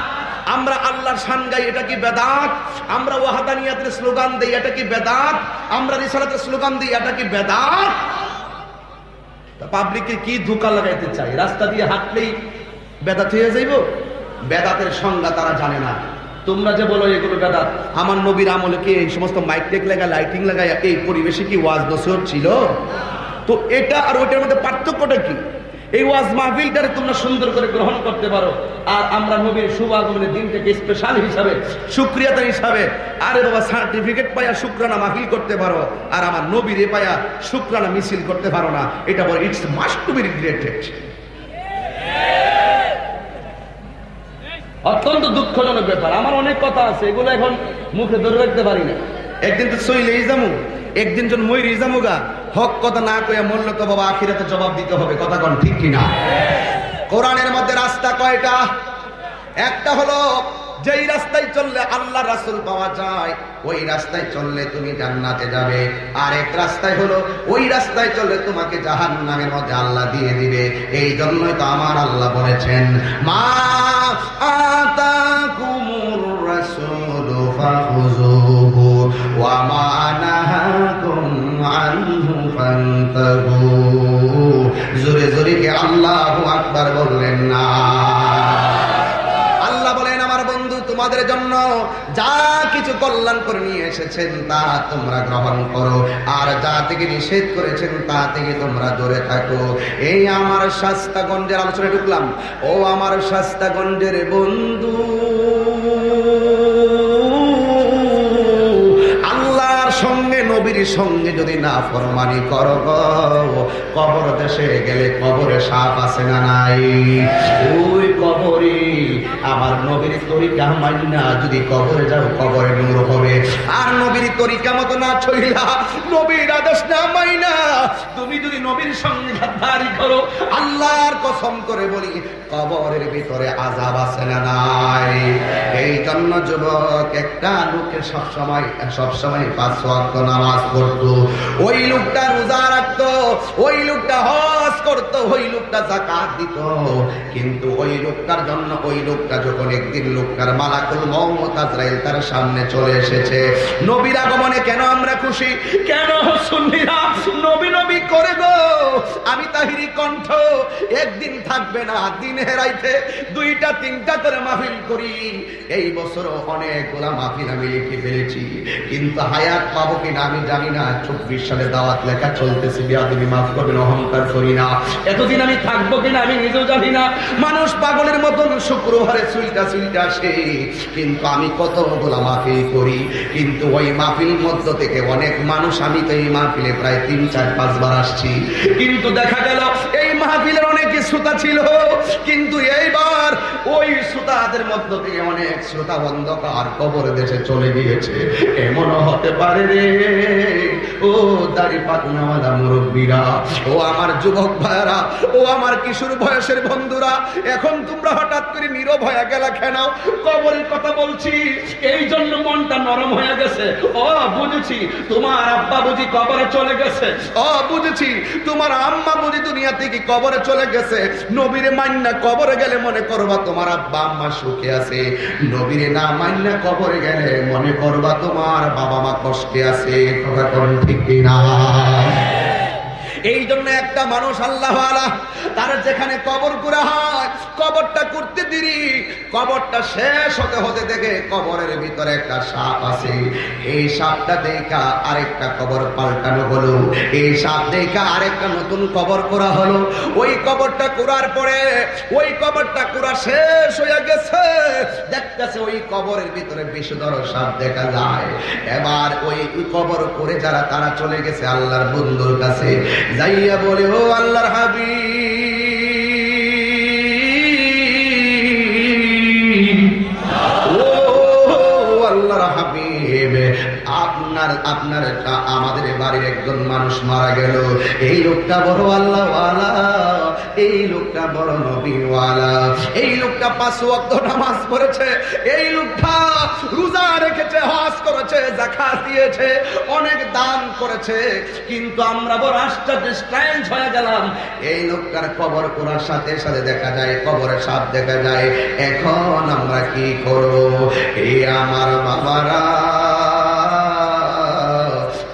আমরা আল্লাহর শান গাই, এটা কি বেদাত? আমরা ওয়াহদানিয়াতের স্লোগান দেই, এটা কি বেদাত? আমরা রিসালাতের স্লোগান দিই, এটা কি বেদাত? পাবলিককে কি ধোঁকা লাগাইতে চাই? রাস্তা দিয়ে হাঁটলেই বেদাত হয়ে যাইব? বেদাতের সংজ্ঞা তারা জানে না। তোমরা যে বলো এগুলো বেদাত, আমার নবীর আমলে কি এই সমস্ত মাইক টেক লাগায়, লাইটিং লাগায় এই পরিবেশে কি ওয়াজ নসিহত ছিল? তো এটা আর ওইটার মধ্যে পার্থক্যটা কি? এই ওয়াজ মাহফিলটারে তোমরা সুন্দর করে গ্রহণ করতে পারো, আর আমরা নবীর শুভ আগমনের দিনটাকে স্পেশাল হিসাবে, শুকরিয়াতা হিসাবে, আরে বাবা সার্টিফিকেট পাইয়া শুকরানা মাহফিল করতে পারো, আর আমার নবীরে পাইয়া শুকরানা মিছিল করতে পারো না। এটা বলে it's must to be regretted. অত্যন্ত দুঃখজনক ব্যাপার। আমার অনেক কথা আছে, এগুলো এখন মুখে ধরে রাখতে পারি না। একদিন তো সইলেই যামু, একদিন জন মইরি যামুগা। হক কথা না কইয়া মরলে তো বাবা আখিরাতে জবাব দিতে হবে। কথা কোন ঠিক কিনা? কোরআনের মধ্যে রাস্তা কয়টা? একটা হলো যেই রাস্তায় চললে আল্লাহ রাসূল পাওয়া যায়, ওই রাস্তায় চললে তুমি জান্নাতে যাবে। আর এক রাস্তায় হলো ওই রাস্তায় চললে তোমাকে জাহান্নামের মধ্যে আল্লাহ দিয়ে দিবে। এই জন্যই তো আমার আল্লাহ বলেছেন, মা আতাকুমুর রাসূলু ফাখুযুহু ওয়া মা নাহাকুম আনহু ফান্তাহু। জোরে জোরে কি আল্লাহু আকবার বললেন না? তোমাদের জন্য যা কিছু কল্যাণ করে নিয়ে এসেছেন তা তোমরা গ্রহণ করো, আর যা থেকে নিষেধ করেছেন তা থেকে তোমরা দূরে থাকো। এই আমার শাস্তাগঞ্জের আলোচনায় ঢুকলাম। ও আমার শাস্তাগঞ্জের বন্ধু, আল্লাহর সঙ্গে নবীর সঙ্গে যদি না ফরমানি করো, কবর দেশে গেলে কবরে সাপ আছে না নাই? ওই কবরে আমার নবীর তরিকা মাইনা যদি কবরে যাও, কবরে নূর হবে। আর নবীর তরিকা মতো না চইলা, নবীর আদেশ না মাইনা তুমি যদি নবীর সঙ্গে গাদ্দারি করো, আল্লাহর কসম করে বলি কবরের ভিতরে আযাব আছে না নাই? এই জন্য যুবক, একটা লোকের সবসময় 5 ওয়াক্ত নামাজ পড়তো, ওই লোকটা রোজা রাখতো, ওই লোকটা হজ করতো, ওই লোকটা যাকাত দিত, কিন্তু ওই লোকটার জন্য ওই লোকটা যখন একদিন লোকটার মালাকুল মউত আজরাইল তার সামনে চলে এসেছে, নবীর আগমনে কেন আমরা খুশি? কেন সুন্নিরা নবী নবী করে গো? আমি তাহিরি কণ্ঠ একদিন থাকবে না, দিনে রাইতে 2টা 3টা করে মাহফিল করি। এই বছরও অনেকগুলা মাহফিল আমি লিখে ফেলেছি, কিন্তু হায়াত পাবো কিনা আমি জানি না। 24 সালে দাওয়াত লেখা চলতেছে, বিয়া তুমি মাফ করবেন, অহংকার করি না। না, এতদিন আমি থাকবো কিনা আমি নিজেও জানি না। মানুষ পাগলের মতন শুক্রবারে চুলটা আসে, কিন্তু আমি কতগুলা মাহফিল করি, কিন্তু ওই মাহফিল মধ্য থেকে অনেক মানুষ, আমি তো এই মাহফিলে প্রায় 3, 4, 5 বার আসছি, কিন্তু দেখা গেল এই মাহফিলের অনেক শ্রোতা ছিল, কিন্তু এইবার ওই শ্রোতাদের মধ্য থেকে অনেক শ্রোতা অন্ধকার কবর দেশে চলে গিয়েছে। এমন হতে পারে রে ও দাড়ি পাতনাওয়ালা মুরব্বীরা, ও আমার যুবক ভাইরা, ও আমার কিশোর বয়সের বন্ধুরা, এখন তোমরা হঠাৎ করে নীরব হয়ে গেলা কেন? কবরের কথা বলছি এই জন্য মনটা নরম হয়ে গেছে। ও বুঝেছি তোমার আব্বা বুঝি কবরে চলে গেছে, ও বুঝেছি তোমার আম্মা বুঝি দুনিয়া থেকে কবরে চলে গেছে। নবীরে মান্না কবরে গেলে মনে করবা তোমার আব্বা আম্মা সুখে আছে, নবীরে না মান্না কবরে গেলে মনে করবা তোমার বাবা মা কষ্টে আছে। কথা কোন ঠিক কিনা? এই জন্য একটা মানুষ আল্লাহওয়ালা, তার যেখানে কবর করা হয়, কবরটা করতে দেরি, কবরটা শেষ হতে হতে দেখে কবরের ভিতরে একটা সাপ আছে। এই সাপটা দেখা আরেকটা কবর পাল্টানো হলো, এই সাপ দেখা আরেকটা নতুন কবর করা হলো। ওই কবরটা করার পরে ওই কবরটা করা শেষ হয়ে গেছে, দেখতেছে ওই কবরের ভিতরে বিষধর সাপ দেখা যায়। এবার ওই কবর করে যারা তারা চলে গেছে আল্লাহর বন্ধুর কাছে, যাইয়া বলে ও আল্লাহর হাবিব, ও আল্লাহর হাবিব, আপনার আমাদের বাড়ির একজন মানুষ মারা গেল। এই লোকটা বড় আল্লাহওয়ালা, এই লোকটা বড় নবীওয়ালা, এই লোকটা 5 ওয়াক্ত নামাজ পড়েছে, এই লোকটা রোজা রেখেছে, হজ করেছে, যাকাত দিয়েছে, অনেক দান করেছে, কিন্তু আমরা বড় আশ্চর্য হয়ে গেলাম। এই লোকটার কবর করার সাথে সাথে দেখা যায় কবরে সাপ দেখা যায়। এখন আমরা কি করব? এই আমার বাবারা,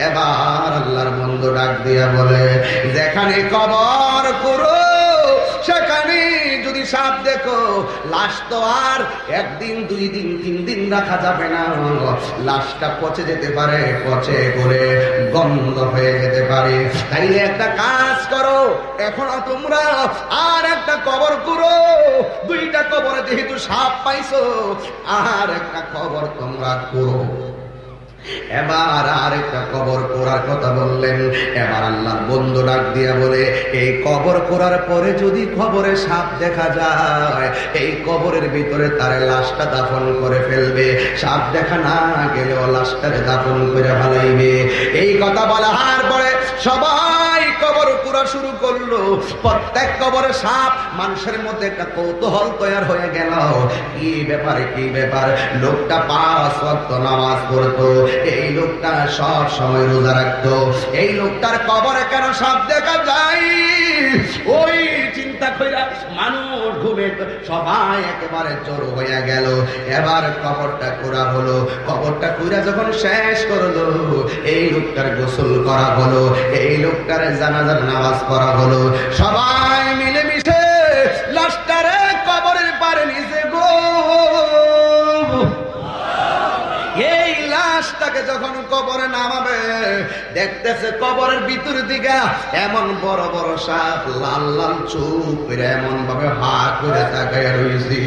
এবার আল্লাহর বন্ধু ডাক দিয়া বলে, যেখানে কবর করো সেখানে যদি সাপ দেখো, লাশ তো আর 1 দিন 2 দিন 3 দিন রাখা যাবে না, লাশটা পচে যেতে পারে, পচে করে গন্ধ হয়ে যেতে পারে। তাইলে একটা কাজ করো, এখন তোমরা আর একটা কবর করো, 2টা কবরে যেহেতু সাপ পাইছো, আর একটা কবর তোমরা করো। এবার আরেকটা কবর করার কথা বললেন। এবার আল্লাহর বন্ধু ডাক দিয়া বলে, এই কবর করার পরে যদি কবরে সাপ দেখা যায়, এই কবরের ভিতরে তার লাশটা দাফন করে ফেলবে, সাপ দেখা না গেলেও লাশটারে দাফন করে ফেলাইবে। এই কথা বলার পরে সবাই কবর করা শুরু করলো। প্রত্যেক কবরে সাপ, মানুষের মধ্যে একটা কৌতূহল তৈরি হয়ে গেল, কি ব্যাপারে কি ব্যাপার। লোকটা 5 ওয়াক্ত নামাজ পড়তো, এই লোকটা সব সময় রোজা রাখতো, এই লোকটার কবরে কেন সাপ দেখা যায়? ওই চিন্তা কইরা মানুষ ঘুমে সবাই একেবারে জড়ো হয়ে গেল। এবার কবরটা করা হলো, কবরটা কইরা যখন শেষ করলো, এই লোকটার গোসল করা হলো, এই লোকটার জানাজার নামাজ পড়া হলো। সবাই মিলেমিশে লাশটারে কবরের পারে নিচে গো, এই লাশটাকে যখন কবরে নামাবে, দেখতেছে কবরের ভিতর দিকে এমন বড় বড় সাপ, লাল লাল চোখ করে এমন ভাবে হা করে তাকায় রয়েছি।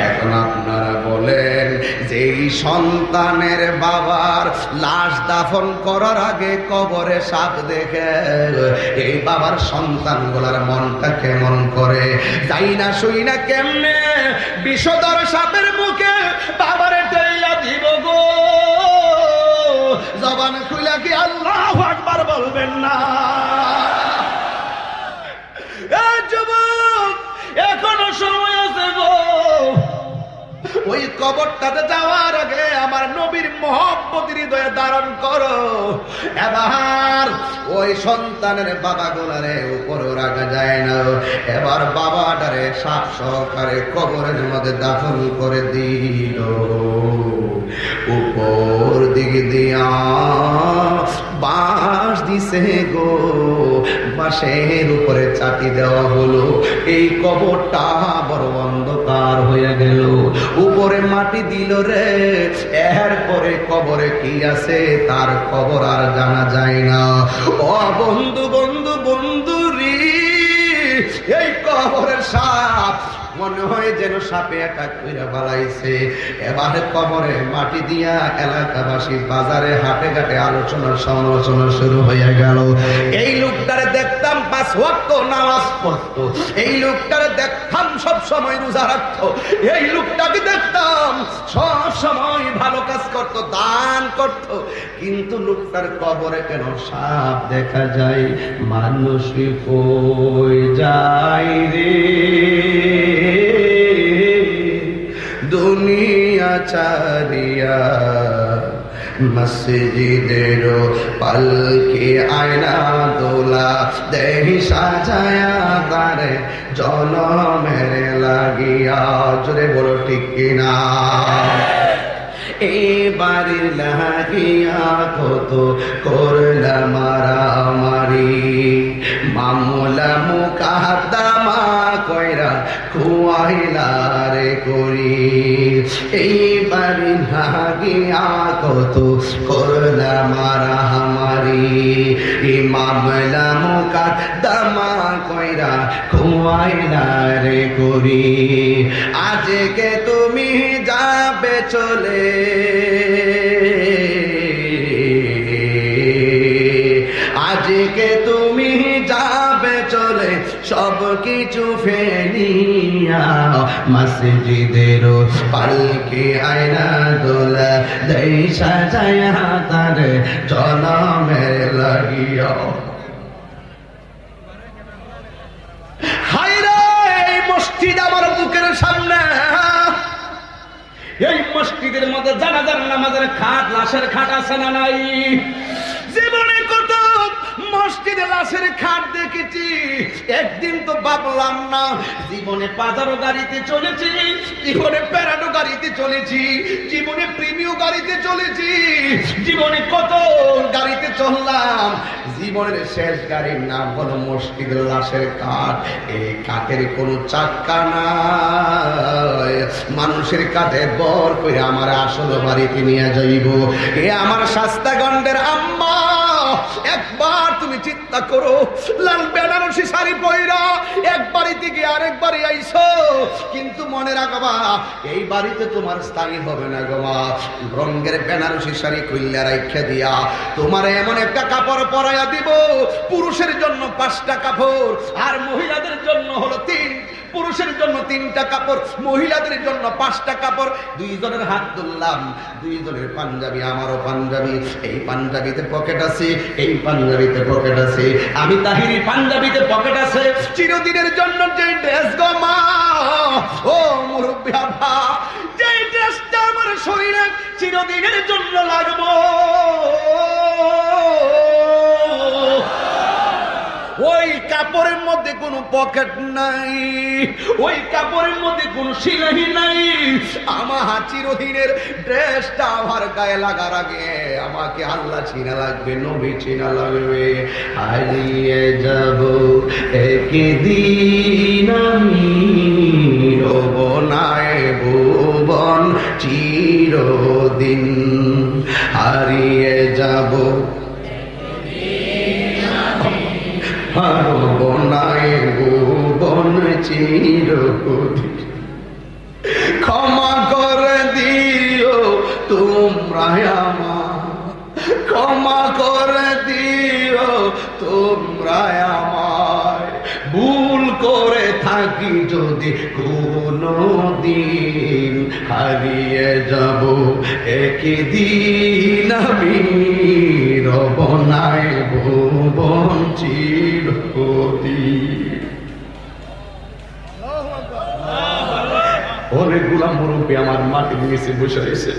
এখন আপনারা বলেন, যে সন্তানের বাবার লাশ দাফন করার আগে কবরে সাপ দেখে, এই বাবার সন্তান গুলার মনটা কেমন করে? যাই না শুই না কেমনে বিষধর সাপের মুখে বাবারে টেইলা দিব গো, জবান খুলে কি আল্লাহু আকবার বলবেন না? যুবক, এখনো সময় আছে গো। ওই কবরটাতে যাওয়ার আগে আমার নবীর মহব্বত হৃদয়ে ধারণ করো। এবার ওই সন্তানের বাবা গোলারে উপরে রাখা যায় না, এবার বাবাটারে সাপ সহকারে কবরের মধ্যে দাফন করে দিল। উপর দিকে দিয়া বাঁশ দিছে গো, বাঁশের উপরে চাটি দেওয়া হলো। এই কবরটা বড় অন্ধকার হয়ে গেল, উপরে মাটি দিল রে। এরপরে কবরে কি আছে তার খবর আর জানা যায় না। ও বন্ধু বন্ধু বন্ধু রে, এই কবরের সাপ মনে হয় যেন সাপে অ্যাটাক কইরা বালাইছে। এবার কবরে মাটি দিয়া এলাকাবাসী বাজারে হাটে ঘাটে আলোচনা সমালোচনা শুরু হয়ে গেল। এই লোকটারে দেখতাম 5 ওয়াক্ত নামাজ পড়তো, এই লোকটারে দেখতাম সব সময় রোজা রাখতো, এই লোকটাকে দেখতাম সব সময় ভালো কাজ করতো, দান করতো, কিন্তু লোকটার কবরে কেন সাপ দেখা যায়? মানুষ কই যায় রে দুনিয়া চারিয়া, মসজিদের পালকি আয়না দোলা দেহি সাজায়া তারে জনমের লাগিয়া। জোরে বলো ঠিক কিনা? এবারে লাগিয়া কত করলা মারামারি, মামলা মুকাদ্দমা কইরা খুয়াইলা রে করি। এইবারে লাগিয়া কত করলা মারামারি, মামলা মুকাদ্দমা কইরা খুয়াইলা রে করি। আজকে তুমি যাবে চলে, আজকে তুমি যাবে চলে সব কিছু ফেলিয়া, মসজিদের পালকি আয়না দোলা দেই সাজায়া তার জনমের লাগিয়া। হায়রে এই মসজিদ আমার বুকের সামনে, এই মসজিদের মধ্যে জানাজার নামাজের খাট লাশের খাট আছে না নাই? জীবনে কত মসজিদে লাশের খাট দেখেছি, একদিন তো ভাবলাম না জীবনে পাজারো গাড়িতে চলেছি, জীবনে প্যারাডো গাড়িতে চলেছি, জীবনে প্রিমিয় গাড়িতে চলেছি, জীবনে কত গাড়িতে চললাম, জীবনের শেষ গাড়ির নাম হলো মসজিদের লাশের কাঠ। এই কাঠের কোনো চাক্কা নাই, মানুষের কাঠে বর করে আমার আসল বাড়িতে নিয়ে যাইব। এ আমার শাস্তাগণের আম্মা, একবার তুমি চিন্তা করো, লাল বেনারসি শাড়ি পয়রা এক বাড়ি থেকে আরেক বাড়ি আইছো, কিন্তু মনে রাখবা এই বাড়িতে তোমার স্থায়ী হবে না গো মা। রঙের বেনারসি শাড়ি খুললে রাইখা দিয়া তোমার এমন একটা কাপড় পরাইয়া দিব, পুরুষের জন্য 5টা কাপড় আর মহিলাদের জন্য হলো 3, পুরুষের জন্য 3টা কাপড়, মহিলাদের জন্য 5টা কাপড়। 2 জনের হাত ধরলাম, 2 জনের পাঞ্জাবি, আমারও পাঞ্জাবি, এই পাঞ্জাবিতে পকেট আছে, এই পাঞ্জাবিতে পকেট আছে, আমি তাহিরি পাঞ্জাবিতে পকেট আছে। চিরদিনের জন্য যে ড্রেস গো মা, ও মুরব্বি আব্বা, যে ড্রেসটা আমার শরীরে চিরদিনের জন্য লাগবো, ওই কাপড়ের মধ্যে কোনো পকেট নাই, ওই কাপড়ের মধ্যে কোনো সিলাই নাই। আমার চিরদিনের ড্রেসটা আমার গায়ে লাগার আগে আমাকে আল্লাহ চিনা লাগবে, নবী চিনা লাগবে। হারিয়ে যাব একদিন আমি, রব নাই ভুবন চিরদিন, হারিয়ে যাব বনায় ভুবন চিরদিন। ক্ষমা করে দিও তোমরা আমার, ক্ষমা করে দিও তোমরা আমায়, ভুল করে থাকি যদি কোনো দিন, হারিয়ে যাব একদিন আমি, রব নাই ভুবন চিরদিন। অনেকগুলা মুরব্বী আমার মাটির নিচে বসে রয়েছে,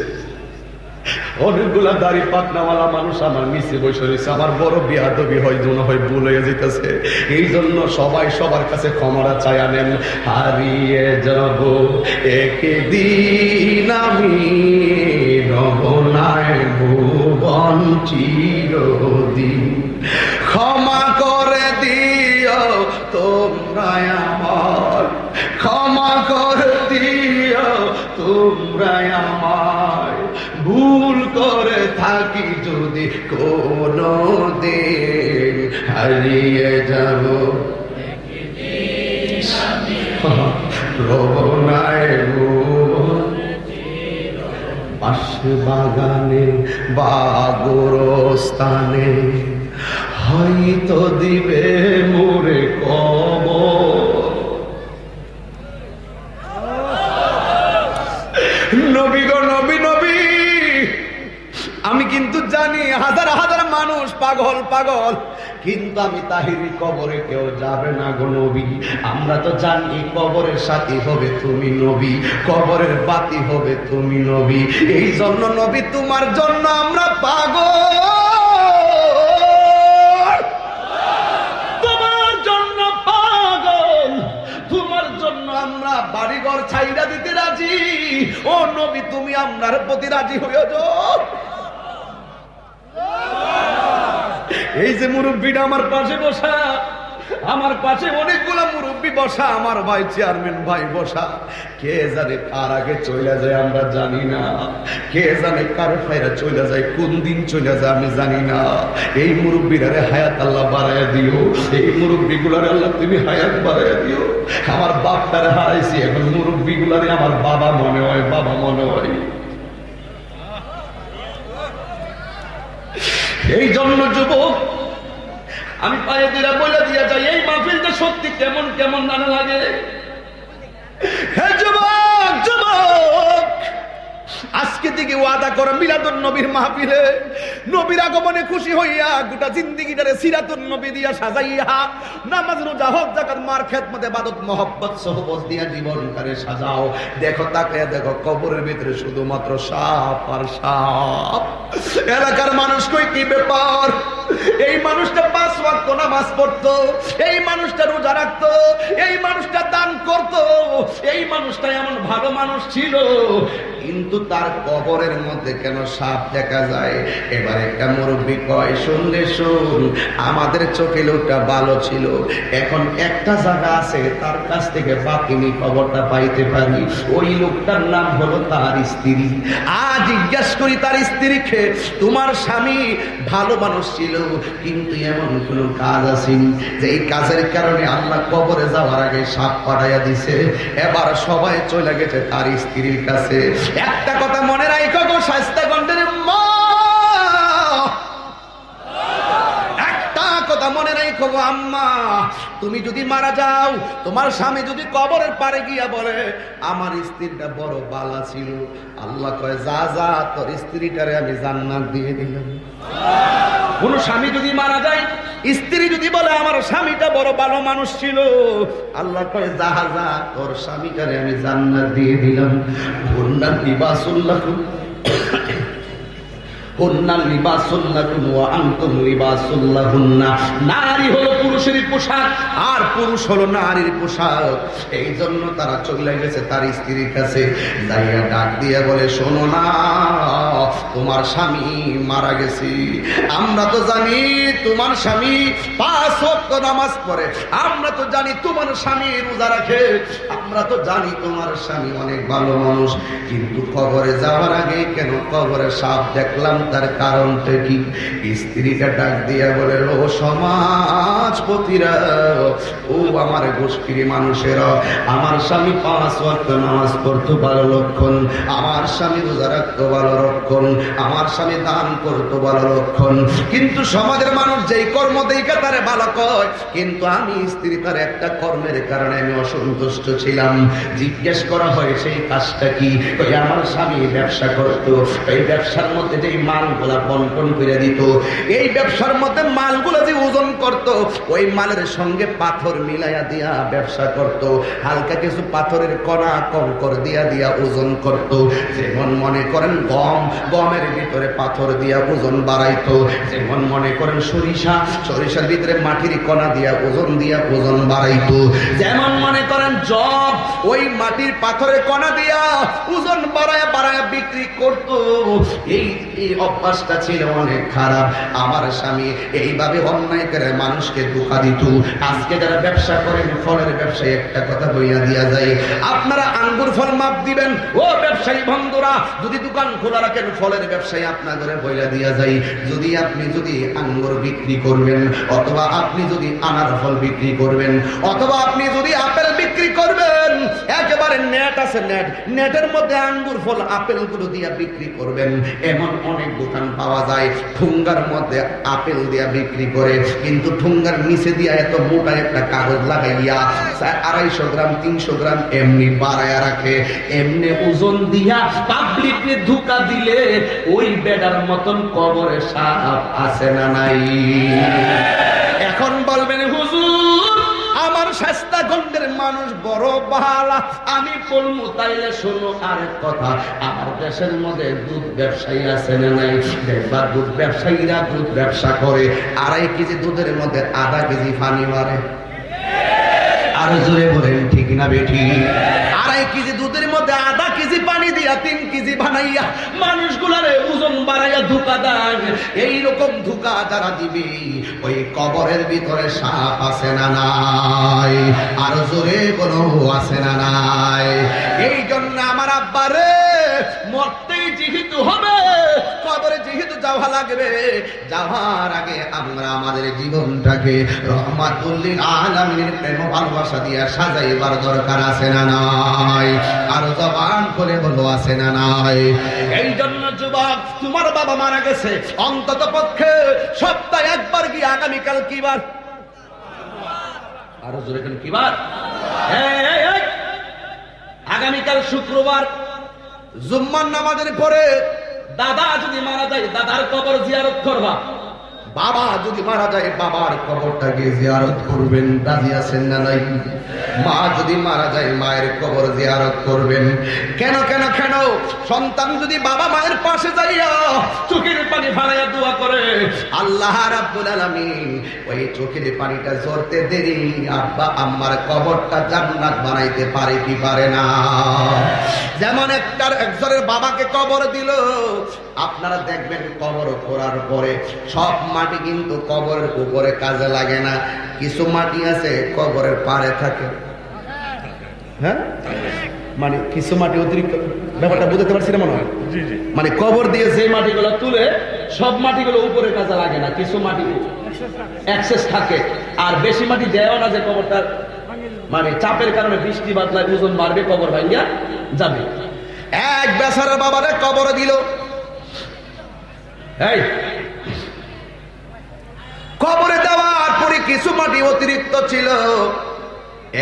অনেকগুলা দাড়ি পাতনাওয়ালা মানুষ আমার নিচে বসে রয়েছে। আমার বড় বিয়াদবি হয়, মনে হয় ভুল হয়ে যেতেছে, এই জন্য সবাই সবার কাছে ক্ষমাটা চাই আনেন। হারিয়ে যাব একদিন আমি, রব নাই ভুবন চিরদিন, ক্ষমা করে দিও তোমরা আমার, ক্ষমা করে দিও তোমরা আমায়, ভুল করে থাকি যদি কোনো দিন, হারিয়ে যাব রবনায় পাশে বাগানে বা গোরস্থানে হয়তো দিবে মোরে কবর। নবী গো নবী নবী, আমি কিন্তু জানি হাজার হাজার মানুষ পাগল পাগল, কিন্তু আমি তাহিরি কবরে কেউ যাবে না গো নবী। আমরা তো জানি কবরের সাথী হবে তুমি নবী, কবরের বাতি হবে তুমি নবী। এই জন্য নবী তোমার জন্য আমরা পাগল, তোমার জন্য পাগল, তোমার জন্য আমরা বাড়িঘর ছাইরা দিতে রাজি। ও নবী তুমি আমরার প্রতি রাজি হইও যাও। এই যে মুরব্বীটা আমার পাশে বসা, আমার পাশে অনেকগুলো মুরব্বী বসা, আমার ভাই চেয়ারম্যান ভাই বসা, কে জানে কার আগে চলে যায় আমরা জানি না, কে জানে কার ফাইরা চলে যায়, কোন দিন চলে যায় আমি জানি না। এই মুরব্বীরারে হায়াত আল্লাহ বাড়াইয়া দিও, এই মুরব্বীগুলারে আল্লাহ তুমি হায়াত বাড়াইয়া দিও। আমার বাপটারে হারাইছি, এখন মুরব্বীগুলারে আমার বাবা মনে হয়, বাবা মনে হয়। এই জন্য যুবক আমি পায়ে দিরা বলে দিয়া যাই, এই মাহফিলটা সত্যি কেমন কেমন নানা লাগে। হ্যাঁ যুবক যুবক, আজকে থেকে ওয়াদা করা মিলাদুন নবীর মাহফিলে নবীর আগমনে খুশি হইয়া গোটা জিন্দেগিটারে সিরাতুন নবী দিয়া সাজাইয়া, নামাজ রোজা হজ যাকাত মার খেদমতে ইবাদত মহব্বত সোহবত দিয়া জীবনটারে সাজাও। দেখো তাকে দেখো, কবরের ভিতরে শুধুমাত্র সাপ আর সাপ। এলাকার মানুষ কই কি ব্যাপার, এই মানুষটা 5 ওয়াক্ত নামাজ পড়তো, এই মানুষটা রোজা রাখতো, এই মানুষটা দান করতো, এই মানুষটা এমন ভালো মানুষ ছিল, কিন্তু তার কবরের মধ্যে কেন সাপ দেখা যায়? এবারে একটা মুরব্বী কয়, শুনলে শুন, আমাদের চোখে লোকটা ভালো ছিল, এখন একটা জায়গা আছে তার কাছ থেকে বাতিনি খবরটা পাইতে পারি, ওই লোকটার নাম হলো তার স্ত্রী। আজ জিজ্ঞাসা করি তার স্ত্রীকে, তোমার স্বামী ভালো মানুষ ছিল, কিন্তু এমন কোন কাজ আসেনি যে এই কাজের কারণে আল্লাহ কবরে যাওয়ার আগে সাপ পাঠাইয়া দিছে? এবার সবাই চলে গেছে তার স্ত্রীর কাছে। একটা কথা মনে রাখো গো শায়েস্তাগঞ্জের মা, একটা কথা মনে রাখো গো আম্মা, তুমি যদি মারা যাও, তোমার স্বামী যদি কবরের পারে গিয়া বলে আমার স্ত্রীটা বড় বালা ছিল, আল্লাহ কয় যা যা তোর স্ত্রীটারে আমি জান্নাত দিয়ে দিলাম। কোন স্বামী যদি মারা যায়, স্ত্রী যদি বলে আমার স্বামীটা বড় ভালো মানুষ ছিল, আল্লাহ কয় যা যা তোর স্বামীটারে আমি জান্নাত দিয়ে দিলাম। হুন্না লিবাসুল লাকুম হুন্না লিবাসুল লাকুম ওয়া আনতুম লিবাসুল লাহুন্না। নারী হলো পুরুষের পোশাক আর পুরুষ হলো নারীর পোশাক। এই জন্য তারা চলে গেছে তার স্ত্রীর কাছে, যাইয়া ডাক দিয়ে বলে শোনো না, তোমার স্বামী মারা গেছে, আমরা তো জানি তোমার স্বামী 5 ওয়াক্ত নামাজ পড়ে, আমরা তো জানি তোমার স্বামী রোজা রাখে, আমরা তো জানি তোমার স্বামী অনেক ভালো মানুষ, কিন্তু কবরে যাওয়ার আগে কেন কবরে সাপ দেখলাম, তার কারণটা কি? স্ত্রীটা ডাক দিয়া বলে, ও সমাজপতিরা, ও আমার গোষ্ঠীর মানুষেরা, আমার স্বামী 5 ওয়াক্ত নামাজ পড়তো ভালো লক্ষণ, আমার স্বামী রোজা রাখতো ভালো লক্ষণ, আমার স্বামী দান করতো ভালো লক্ষণ, কিন্তু সমাজের মানুষ যেই কর্ম দেইকা তারে ভালো কয়, কিন্তু আমি স্ত্রী তার একটা কর্মের কারণে আমি অসন্তুষ্ট ছিলাম। জিজ্ঞেস করা হয় সেই কাজটা কি? ওই আমার স্বামী ব্যবসা করতো, এই ব্যবসার মধ্যে যেই মালগুলা বন্টন করে দিত, এই ব্যবসার মধ্যে মালগুলা যে ওজন করত, ওই মালের সঙ্গে পাথর মিলাইয়া দিয়া ব্যবসা করত, হালকা কিছু পাথরের কণা কঙ্কর দিয়া দিয়া ওজন করত। যেমন মনে করেন গমের ভিতরে পাথর দিয়া ওজন বাড়াইতো, যেমন মনে করেন সরিষার ভিতরে মাটির কণা দিয়া ওজন বাড়াইতো, যেমন মনে করেন জব ওই মাটির পাথরের কণা দিয়া ওজন বাড়ায়া বাড়ায়া বিক্রি করত। এই অভ্যাসটা ছিল অনেক খারাপ। আমার স্বামী এইভাবে অন্যায় করে মানুষকে ধোঁকা দিত। আজকে যারা ব্যবসা করেন ফলের ব্যবসায়ী, একটা কথা বইয়া দিয়া যায়, আপনারা আঙ্গুর ফল মাপ দিবেন, ও ব্যবসায়ী বন্ধুরা যদি দোকান খোলা রাখেন ফলের ব্যবসায়ী আপনাদের বইয়া দিয়া যায়, আপনি যদি আঙ্গুর বিক্রি করবেন, অথবা আপনি যদি আনার ফল বিক্রি করবেন, অথবা আপনি যদি আপেল বিক্রি বিক্রি করবেন, একেবারে নেট আছে, নেটের মধ্যে আঙ্গুর ফল আপেল গুলো দিয়া বিক্রি করবেন। এমন অনেক দোকান পাওয়া যায় ঠুঙ্গার মধ্যে আপেল দিয়া বিক্রি করে, কিন্তু ঠুঙ্গার নিচে দিয়া এত মোটা একটা কাগজ লাগাইয়া 250 গ্রাম 300 গ্রাম এমনি বাড়ায়া রাখে। এমনি ওজন দিয়া পাবলিককে ধোঁকা দিলে ওই বেডার মতন কবরে সাপ আছে না নাই? এখন বলবেন হুজুর আমার শাস্তা গন্ডের মানুষ বড় ভালো, আমি বলবো তাইলে শোনো আরেক কথা, আমার দেশের মধ্যে দুধ ব্যবসায়ী আছে না নাই? দেখবা দুধ ব্যবসায়ীরা দুধ ব্যবসা করে, 2.5 কেজি দুধের মধ্যে 0.5 কেজি পানি মারে। আর জোরে বলেন ঠিক না বেঠি? 2.5 কেজি দুধের মধ্যে 0.5 কেজি পানি দিয়া 3 কেজি বানাইয়া মানুষগুলারে ওজন বাড়াইয়া ধোঁকা দেয়। এইরকম ধোঁকা যারা দিবে ওই কবরের ভিতরে সাপ আছে না নাই? আর জোরে বলো আছে না নাই? এই জন্য আমার আব্বারে মরতেই যেহেতু হবে, কবরে যেহেতু যাওয়া লাগবে, যাওয়ার আগে আমরা আমাদের জীবনটাকে রহমাতুল্লিল আলামিনের প্রেম ভালোবাসা দিয়ে সাজাইবার দরকার আছে না নাই? আর জবান করে বলো আছে না নাই? এই জন্য যুবক, তোমার বাবা মারা গেছে, অন্তত পক্ষে সপ্তাহে একবার গিয়ে, আগামীকাল কি বার? আরো জোরে কেন কি বার? আগামীকাল শুক্রবার, জুম্মার নামাজের পরে দাদা যদি মারা যায় দাদার কবর জিয়ারত করবা, বাবা যদি মারা যায় বাবার কবরটাকে জিয়ারত করবেন। রাজি আছেন না নাই? মা যদি মারা যায় মায়ের কবর জিয়ারত করবেন। কেন কেন কেন? সন্তান যদি বাবা মায়ের পাশে যাইয়া চোখের পানি ফালাইয়া দোয়া করে, আল্লাহ রাব্বুল আলামিন ওই চোখের পানিটা ঝরতে দেরি আব্বা আম্মার কবরটা জান্নাত বানাইতে পারে কি পারে না? যেমন একজনের বাবাকে কবর দিল, আপনারা দেখবেন কবর করার পরে সব মাটি কিন্তু কবরের উপরে কাজে লাগে না, কিছু মাটি আছে কবরের পাড়ে থাকে। হ্যাঁ, মানে কিছু মাটি অতিরিক্ত, ব্যাপারটা বুঝতে পারছি না মনে হয়? মানে কবর দিয়ে যে মাটিগুলো তুলে সব মাটিগুলো উপরে কাজে লাগে না, কিছু মাটি অ্যাক্সেস থাকে, আর বেশি মাটি দেওয়া না যে কবরটা মানে চাপের কারণে বৃষ্টি বাদলায় ওজন বাড়বে, কবর ভাঙিয়া যাবে। এক বেচারা বাবারে কবর দিল, এই কবরে দেওয়ার পরে কিছু মাটি অতিরিক্ত ছিল,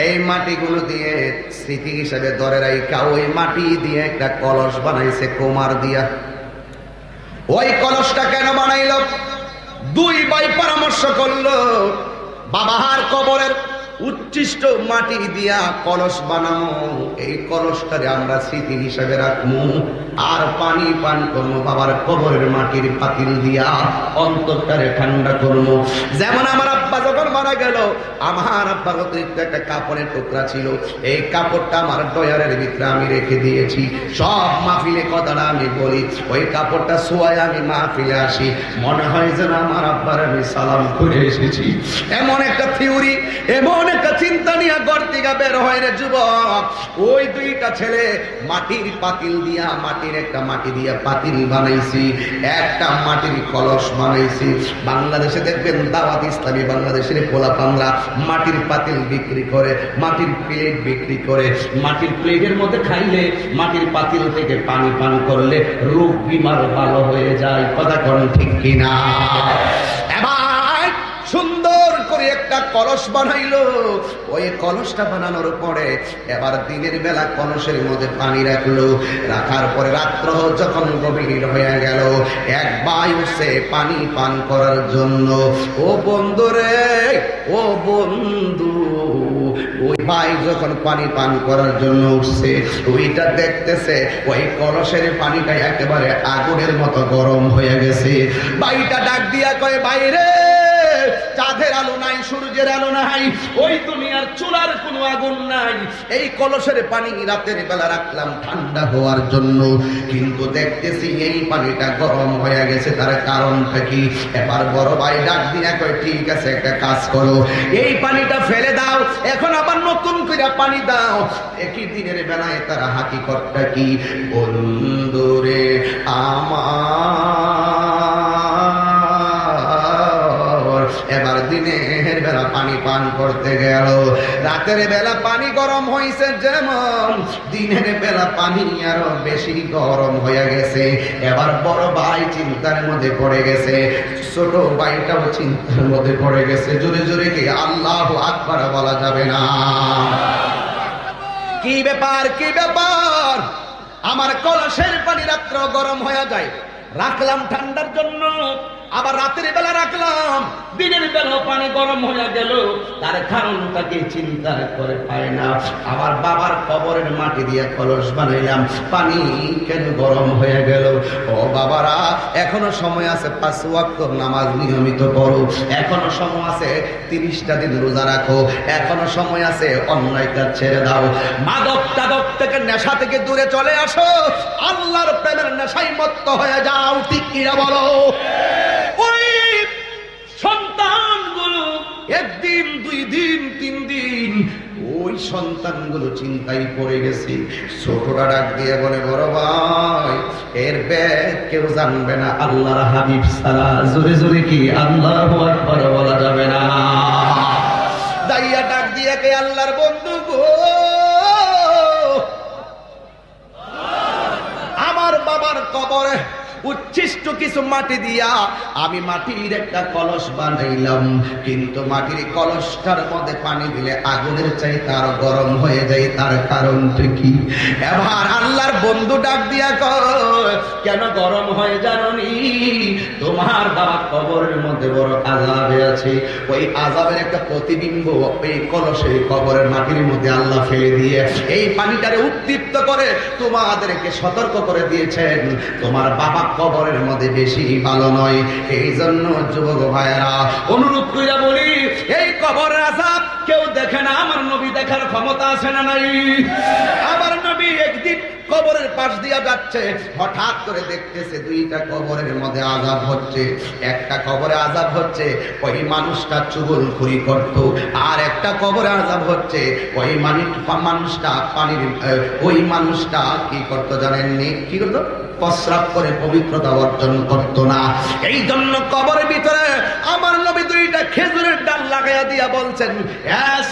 এই মাটিগুলো দিয়ে স্মৃতি হিসেবে ধরে রাখা ওই মাটি দিয়ে একটা কলস বানাইছে কুমার দিয়া। ওই কলসটা কেন বানাইল? 2 ভাই পরামর্শ করলো, বাবার কবরের উচ্ছিষ্ট মাটি দিয়া কলস বানাবো, এই কলসটারে আমরা স্মৃতি হিসেবে রাখবো, আর পানি পান করবো বাবার কবরের মাটির পাতিল দিয়া, অন্তরটারে ঠান্ডা করবো। যেমন আমার আব্বা যখন মারা গেল, আমার আব্বার অতিরিক্ত একটা কাপড়ের টুকরা ছিল, এই কাপড়টা আমার ডয়ারের ভিতরে আমি রেখে দিয়েছি। সব মাহফিলে কথাটা আমি বলি, ওই কাপড়টা ছোঁয়ায় আমি মাহফিলে আসি, মনে হয় যেন আমার আব্বার আমি সালাম করে এসেছি। এমন একটা থিওরি, এমন একটা চিন্তা নিয়ে ঘর থেকে বের হয় রে যুবক। ওই 2টা ছেলে মাটির পাতিল দিয়া, মাটির একটা মাটি দিয়া পাতিল বানাইছি, একটা মাটির কলস বানাইছি। বাংলাদেশে দেখবেন দাওয়াত ইসলামী বাংলাদেশের পোলাপানরা মাটির পাতিল বিক্রি করে, মাটির প্লেট বিক্রি করে। মাটির প্লেটের মধ্যে খাইলে, মাটির পাতিল থেকে পানি পান করলে রোগ বিমার ভালো হয়ে যায়। কথা কোন ঠিক কিনা? এবার সুন্দর করে একটা কলস বানাইলো। ওই কলসটা বানানোর পরে এবার দিনের বেলা কলসের মধ্যে পানি রাখলো, রাখার পরে রাত্র যখন গভীর হয়ে গেল, এক ভাই উঠছে পানি পান করার জন্য। ও বন্ধু রে, ও বন্ধু, ওই ভাই যখন পানি পান করার জন্য উঠছে, ওইটা দেখতেছে ওই কলসের পানিটা একেবারে আগুনের মতো গরম হয়ে গেছে। ভাইটা ডাক দিয়া কয়, ভাই রে, চাঁদের আলো নাই, সূর্যের আলো নাই, ওই দুনিয়ার চুলার কোনো আগুন নাই, এই কলসের পানি রাতের বেলা রাখলাম ঠান্ডা হওয়ার জন্য, কিন্তু দেখতেছি এই পানিটা গরম হয়ে গেছে। তার কারণটা কি? এবার বড় ভাই ডাক দিয়া কয়, ঠিক আছে, একটা কাজ করো, এই পানিটা ফেলে দাও, এখন আবার নতুন করে পানি দাও। একই দিনের বেলায় তার হাকিকতটা কি? বন্ধুরে আমার, এবার এবার দিনের বেলা পানি পান করতে গেল। রাতের বেলা পানি গরম হয়েছে যেমন, দিনের বেলা পানি আরো বেশি গরম হয়ে গেছে। এবার বড় ভাই চিন্তার মধ্যে পড়ে গেছে, ছোট ভাইটাও চিন্তার মধ্যে পড়ে গেছে। জোরে জোরে কি আল্লাহু আকবার বলা যাবে না? কি ব্যাপার, কি ব্যাপার? আমার কলসের পানি রাত্র গরম হয়ে যায়, রাখলাম ঠান্ডার জন্য, আবার রাতের বেলা রাখলাম, দিনের বেলা পানি গরম হয়ে গেল। তার কারণটাকে চিন্তা করে পায় না। আবার বাবার কবরের মাটি দিয়ে কলস বানাইলাম, পানি কেন গরম হয়ে গেল? ও বাবারা, এখনো সময় আছে, 5 ওয়াক্ত নামাজ নিয়মিত পড়ো, এখনো সময় আছে, 30টা দিন রোজা রাখো, এখনো সময় আছে, অন্যায় কাজ ছেড়ে দাও, মাদক টাদক থেকে নেশা থেকে দূরে চলে আসো, আল্লাহর প্রেমের নেশায় মত্ত হয়ে যাও। ঠিক কিনা বলো? ওই সন্তানগুলো একদিন, 2 দিন, 3 দিন ওই সন্তানগুলো চিন্তায় পড়ে গেছে। ছোটরা ডাক দিয়ে বলে, বড় ভাই এর ব্যাগ কেউ জানবে না আল্লাহর হাবিব ছাড়া। জোরে জোরে কি আল্লাহু আকবার বলা যাবে না? দাইয়া ডাক দিয়ে কে আল্লাহর বন্ধু গো, আমার বাবার কবরে উচ্ছিষ্ট কিছু মাটি দিয়া আমি মাটির একটা কলস বানাইলাম, কিন্তু মাটির কলসটার মধ্যে পানি দিলে আগুনের চাইতে আরো গরম হয়ে যায়। তার কারণটা কি? এবার আল্লাহর বন্ধু ডাক দিয়া কয়, কেন গরম হয়ে জানি? তোমার বাবা কবরের মধ্যে বড় আযাবে আছে, ওই আযাবের একটা প্রতিবিম্ব এই কলসে কবরের মাটির মধ্যে আল্লাহ ফেলে দিয়ে এই পানিটারে উদ্দীপ্ত করে তোমাদেরকে সতর্ক করে দিয়েছেন, তোমার বাবা কবরের মধ্যে বেশি ভালো নয়। এই জন্য যুবক ভাইয়েরা অনুরোধ কইরা বলি, এই কবরের আযাব কেউ দেখে না, আমার নবী দেখার ক্ষমতা আছে না নাই? আমার নবী একদিন কবরের পাশ দিয়া যাচ্ছে, হঠাৎ করে দেখতেছে 2টা কবরের মধ্যে আযাব হচ্ছে। একটা কবরে আযাব হচ্ছে ওই মানুষটা চুগলখড়ি করত, আর একটা কবরে আযাব হচ্ছে ওই মানুষটা পানির ওই মানুষটা কি করতো জানেননি? কি করতো? প্রস্রাব করে পবিত্রতা অর্জন করতো না। এই জন্য কবরের ভিতরে আমার নবী 2টা খেজুরের ডাল লাগাইয়া দিয়া বলছেন,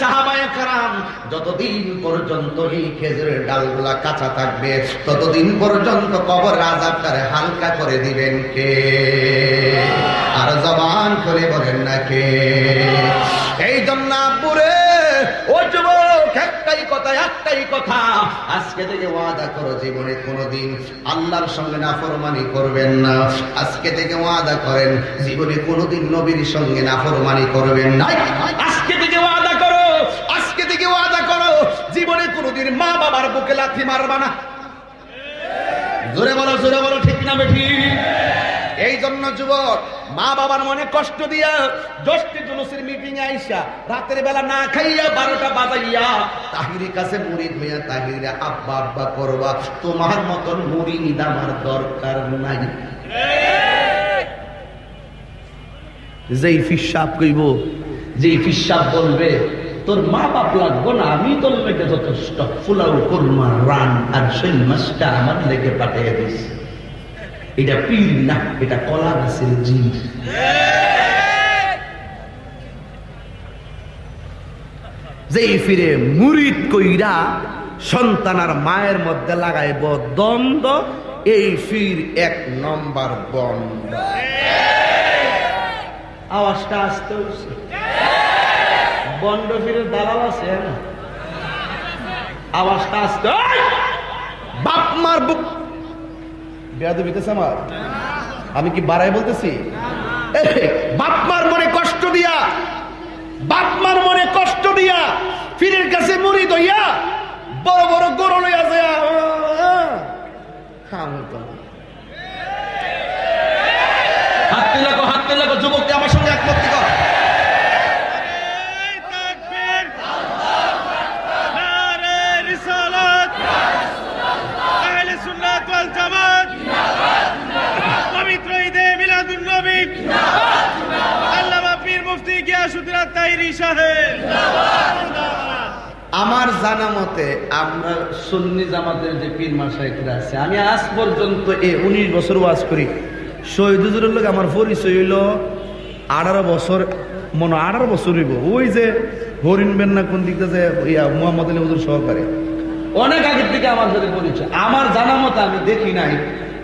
সাহাবায়ে কেরাম, যতদিন পর্যন্ত এই খেজুরের ডালগুলা কাঁচা থাকবে ততদিন পর্যন্ত কবরের আযাবটারে হালকা করে দিবেন কে? আর জবান করে বলেন না কে? এই জন্য আব্বুরে, ও যুবক, একটাই কথা, আজকে থেকে ওয়াদা করো জীবনে কোনোদিন আল্লাহর সঙ্গে নাফরমানি করবেন না। আজকে থেকে ওয়াদা করেন জীবনে কোনোদিন নবীর সঙ্গে নাফরমানি করবেন না। আজকে থেকে ওয়াদা করো, আজকে থেকে ওয়াদা করো জীবনে কোনোদিন মা বাবার বুকে লাথি মারবা না। জোরে বলো, জোরে বলো, ঠিক না বেঠি? এই জন্য যুবক, মা বাবার মনে কষ্ট দিয়া 10টি জুলুসের মিটিং এ আইসা রাতের বেলা না খাইয়া 12টা বাজাইয়া তাহিরের কাছে মুরিদ হইয়া তাহিরে আব্বা আব্বা করবা, তোমার মতন মুরিদ আমার দরকার নাই। যেই ফিসাব কইব, যেই ফিসাব বলবে তোর মা বাপ লাগবো না, আমি তোর লেগে যথেষ্ট, ফুলাউ কুরমা রান আর সেই মাছটা আমার লেগে পাঠিয়ে দিস। এটা পীর না, এটা কলা গাছের জিন। যেই ফিরে মুরিদ কইরা সন্তান আর মায়ের মধ্যে লাগাইব দ্বন্দ্ব, এই ফির 1 নম্বর বন্ধ। আওয়াজটা আসতে হচ্ছে, বন্ড ফিরের দালাল আছে না? আওয়াজটা আসতে, বাপ মার বুক বেয়াদবিতেছে আমার, আমি কি বাড়াই বলতেছি? বাপ মার মনে কষ্ট দিয়া, বাপ মার মনে কষ্ট দিয়া ফিরের কাছে মুরিদ হইয়া বড় বড় গরু লইয়া যায়। হাত লাগো যুবককে আমার সঙ্গে একমত কর। পবিত্র ঈদে মিলাদুন নবী আল্লামা পীর মুফতি গিয়াসউদ্দিন তাহিরি সাহেব। আমার জানা মতে আমরা সুন্নি জামাতের যে পীর মাশায়েখরা আছে, আমি আজ পর্যন্ত 19 বছর ওয়াজ করি। শহীদ হুজুরের লোক আমার পরিচয় হইল 18 বছর মনে 18 বছর হইব। ওই যে হরিণ বেন্না কোন দিকটা যে মোহাম্মদ আলী হুজুর সহকারে অনেক আগের থেকে আমার সাথে পরিচয়। আমার জানা মতো আমি দেখি নাই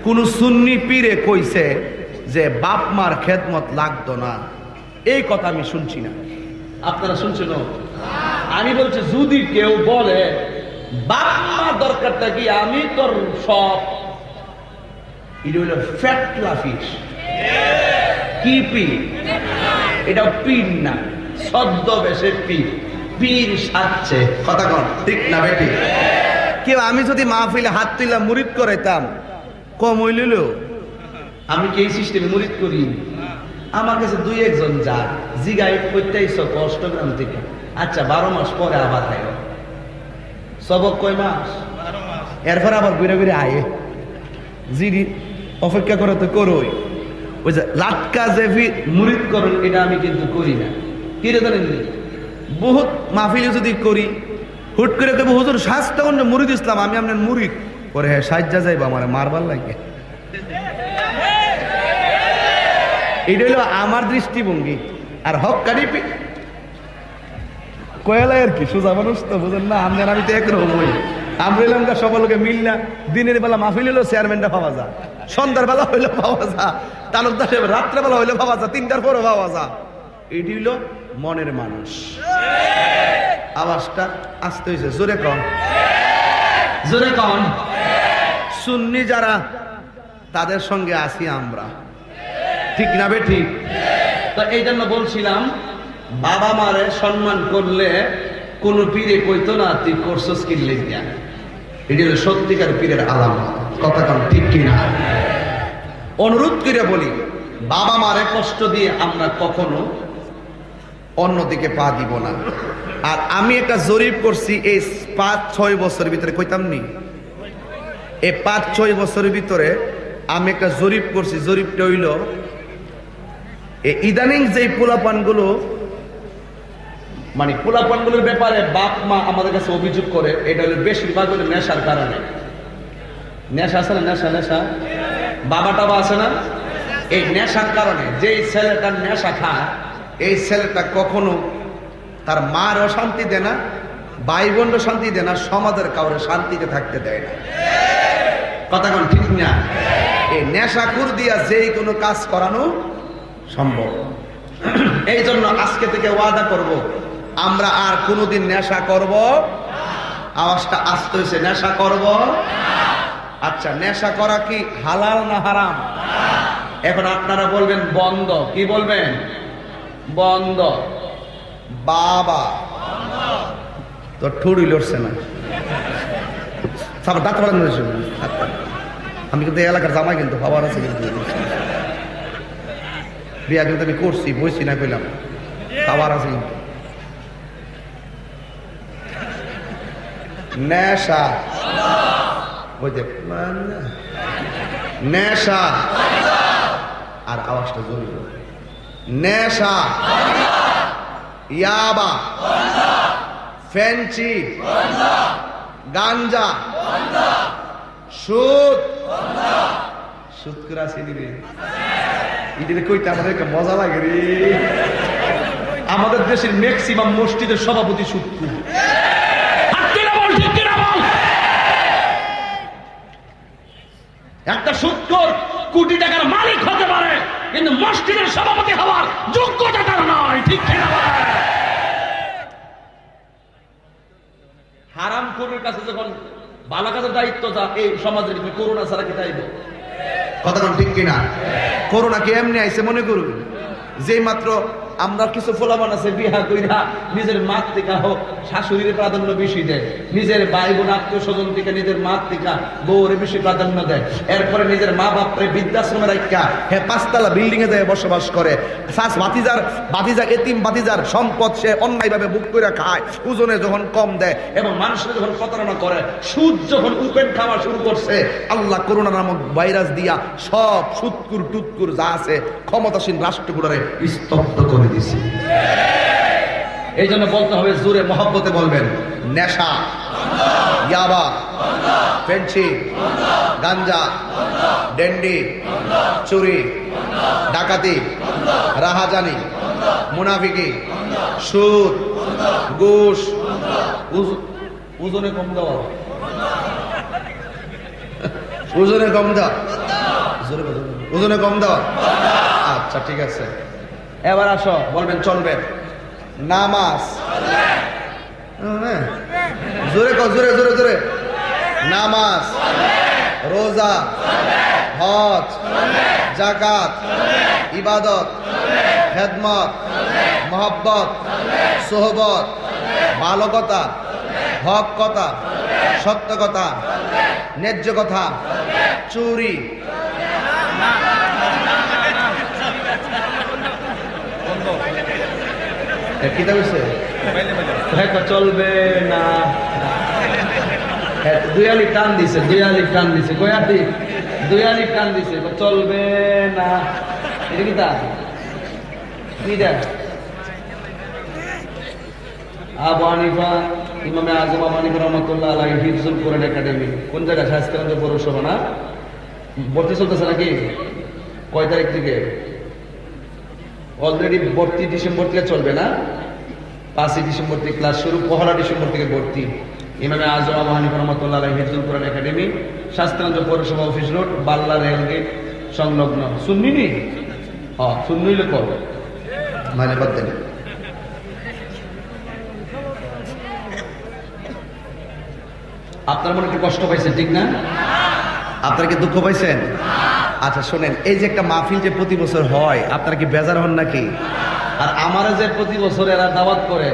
কোন সুন্নি পীরে কইছে যে বাপ মার খেদমত লাগতো না, এই কথা আমি শুনছি না। আপনারা শুনছেন? আমি বলছি যদি কেউ বলে বাপ মার দরকারটা কি, আমি তোর সব, এটা হইল ফ্যাটলা ফিস। কি পীর? এটা পীর না, ছদ্মবেশে পীর। পীর সাজছে। কথা কন ঠিক না বেটি? কেউ আমি যদি মাহফিলে হাত তুইলা মুরিদ করাইতাম কম হইল। আমি কি এই সিস্টেমে মুরিদ করি? আমার কাছে 2-1 জন যা জিগাই প্রত্যাইশ অষ্টগ্রাম থেকে, আচ্ছা 12 মাস পরে আবার আয়। সবক কয় মাস? এরপর আবার ঘুরে ঘুরে আয়ে। জিডি অপেক্ষা করে তো করোই। ওই যে লাটকা যে মুরিদ করেন, এটা আমি কিন্তু করি না। কি রে জানেন, বহুত মাহফিলে যদি করি হুট করে কেবল হুজুর শাস্তা কোন মুরিদ ইসলাম, আমি আপনার মুরিদ পরে হ্যাঁ সাজ্জা যাইবা আমার মারবার লাগে। এটা হলো আমার দৃষ্টিভঙ্গি। আর হক্কানি কয়লা আর কি সোজা মানুষ তো বুঝেন না। আমি তো একরকম হই। আমরা এলাম সকলকে মিললা দিনের বেলা মাহফিল হইলো চেয়ারম্যানটা পাওয়া যা, সন্ধ্যার বেলা হইলে পাওয়া যা, তালুকদার সাহেব রাত্রেবেলা হইলে পাওয়া যা, 3টার পরও পাওয়া যা। এটি হইল মনের মানুষ। আওয়াজটা আসতে হয়েছে, জোরে কন, জোরে কন। সুন্নি যারা তাদের সঙ্গে আসি আমরা, ঠিক না বে ঠিক? তো এই জন্য বলছিলাম বাবা মারে সম্মান করলে কোন পীরে কইতো না তুই করছস কি লেগিয়া। এটি হলো সত্যিকার পীরের আলামত। কথা কন ঠিক কিনা? অনুরোধ করে বলি, বাবা মারে কষ্ট দিয়ে আমরা কখনো অন্যদিকে পা দিব না। আর আমি একটা জরিপ করছি এই 5-6 বছরের ভিতরে, কইতাম নি এই 5-6 বছরের ভিতরে আমি একটা জরিপ করছি। জরিপটা হইল এই ইদানিং যে পোলাপানগুলো, মানে পোলাপানগুলোর ব্যাপারে বাপ মা আমাদের কাছে অভিযোগ করে, এটা হলো বেশিরভাগ হলো নেশার কারণে। নেশা আছে না, নেশা নেশা বাবা টাবা আছে না, এই নেশার কারণে যেই ছেলেটা নেশা খায়, এই ছেলেটা কখনো তার মারও শান্তি দেয় না, ভাই বোনও শান্তি দেয় না, সমাজের কাউরে শান্তিতে থাকতে দেয় না। কথা কোন ঠিক না? এই নেশাখুর দিয়া যেই কোনো কাজ করানো সম্ভব। এই জন্য আজকে থেকে ওয়াদা করব, আমরা আর কোনোদিন নেশা করব। আওয়াজটা আসতে হয়েছে, নেশা করব। আচ্ছা, নেশা করা কি হালাল না হারাম? এখন আপনারা বলবেন বন্ধ। কি বলবেন? বন্ধ। বাবা তো ঠুড়ি লড়ছে না, দাঁত আমি কিন্তু এলাকার জামাই, কিন্তু বাবার আছে, কিন্তু বিয়া কিন্তু আমি করছি, বইছি না কইলাম, বাবার আছে। কিন্তু নেশা নেশা আর আওয়াজটা জরুরি। নেশা, ইয়াবা, ফেন্সি, গাঞ্জা, সুদ। সুদ করে আসি দিবে, এটা কইতে আমাদের মজা লাগে রে। আমাদের দেশের ম্যাক্সিমাম মসজিদের সভাপতি সুদকুর। একটা সুদখোর কোটি টাকার মালিক হতে পারে, কিন্তু মসজিদের সভাপতি হওয়ার যোগ্যতা তার নয়। ঠিক কিনা? হারামখোরের কাছে যখন ভালো কাজের দায়িত্ব যা এই সমাজের, করোনা ছাড়া কি চাইব? কথা ঠিক কিনা? করোনা কি এমনি আইছে মনে করুন? যেই মাত্র আমরা কিছু ফলাফল আছে বিহা কইরা নিজের মাত থেকে হোক শাশুড়ির প্রাধান্য বেশি দেয়, নিজের ভাই বোন আত্মীয় স্বজন থেকে নিজের মাত থেকে বউরে বেশি প্রাধান্য দেয়। এরপরে নিজের মা বাপরে বৃদ্ধাশ্রমে রাখা হ্যাঁ 5তলা বিল্ডিং এ যায় বসবাস করে। শাস ভাতিজা এতিম ভাতিজার সম্পদ সে অন্যায়ভাবে বুক করে খায়, ওজনে যখন কম দেয় এবং মানুষের যখন প্রতারণা করে, সুদ যখন উপেন খাওয়া শুরু করছে, আল্লাহ করোনা নামক ভাইরাস দিয়া সব সুদকুর টুৎকুর যা আছে ক্ষমতাসীন রাষ্ট্রগুলোরে স্তব্ধ করে দিছে। এই জন্য বলতে হবে জোরে মহব্বতে বলবেন, নেশা, ইয়াবা, ফেন্সি, গাঞ্জা, ডেন্ডি, চুরি, ডাকাতি, রাহাজানি, মুনাফিকি, সুদ, ঘুষ, ওজনে কম দেওয়া, ওজনে কম দেওয়া, জোরে বলুন। ওজনে কম দেওয়া। আচ্ছা ঠিক আছে, এবার আসো, বলবেন চলবে। নামাজ, হ্যাঁ, জোরে কও, জোরে জোরে জোরে। নামাজ, রোজা, হজ, যাকাত, ইবাদত, খেদমত, মহব্বত, সোহবত, ভালো কথা, হক কথা, সত্য কথা, ন্যায্য কথা, চুরি, কি হয়েছে? চলবে না। দুই আলি টান দিছে, দুই আলি টান দিছে, কয়াটি দুই আলি টান দিছে, চলবে না। এটা কি তা কি দেখ? আবু হানিফা, ইমামে আজম আবু হানিফা রহমাতুল্লাহ আলাইহি হিফজুল কোরআন একাডেমি, কোন জায়গায়? শাহজাহানগঞ্জ পৌরসভা না? ভর্তি চলতেছে নাকি? কয় তারিখ থেকে? অলরেডি ভর্তি ডিসেম্বর থেকে চলবে না? 5ই ডিসেম্বর থেকে ক্লাস শুরু, 1 ডিসেম্বর থেকে ভর্তি। ইমামে আজম আবু হানিফা রহমাতুল্লাহ আলাইহি হিফজুল কোরআন একাডেমি, শাহজাহানগঞ্জ পৌরসভা অফিস রোড, বাল্লা রেলগেট সংলগ্ন। শুননি? শুননি লোক মানে বাদ দেন। আপনার মনে একটু কষ্ট পাইছেন, ঠিক না? আপনারা কি দুঃখ পাইছেন? আচ্ছা শোনেন, এই যে একটা মাহফিল যে প্রতি বছর হয়, আপনারা কি বেজার হন নাকি? আর আমারা যে প্রতি বছর এরা দাওয়াত করে,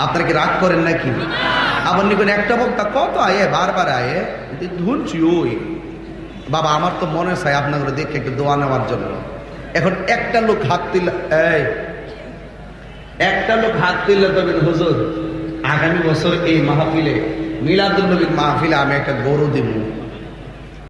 আপনারা কি রাগ করেন নাকি? আবার নিকন একটা বক্তা কত আয়ে, বারবার আয়ে, ধুনছি ওই বাবা, আমার তো মনে চাই আপনাদের দেখে একটু দোয়া নেওয়ার জন্য। এখন একটা লোক হাত তুললে, এই একটা লোক হাত তুললে তবে হুজুর আগামী বছর এই মাহফিলে, মিলাদুন নবীর মাহফিলে আমি একটা গরু দিব।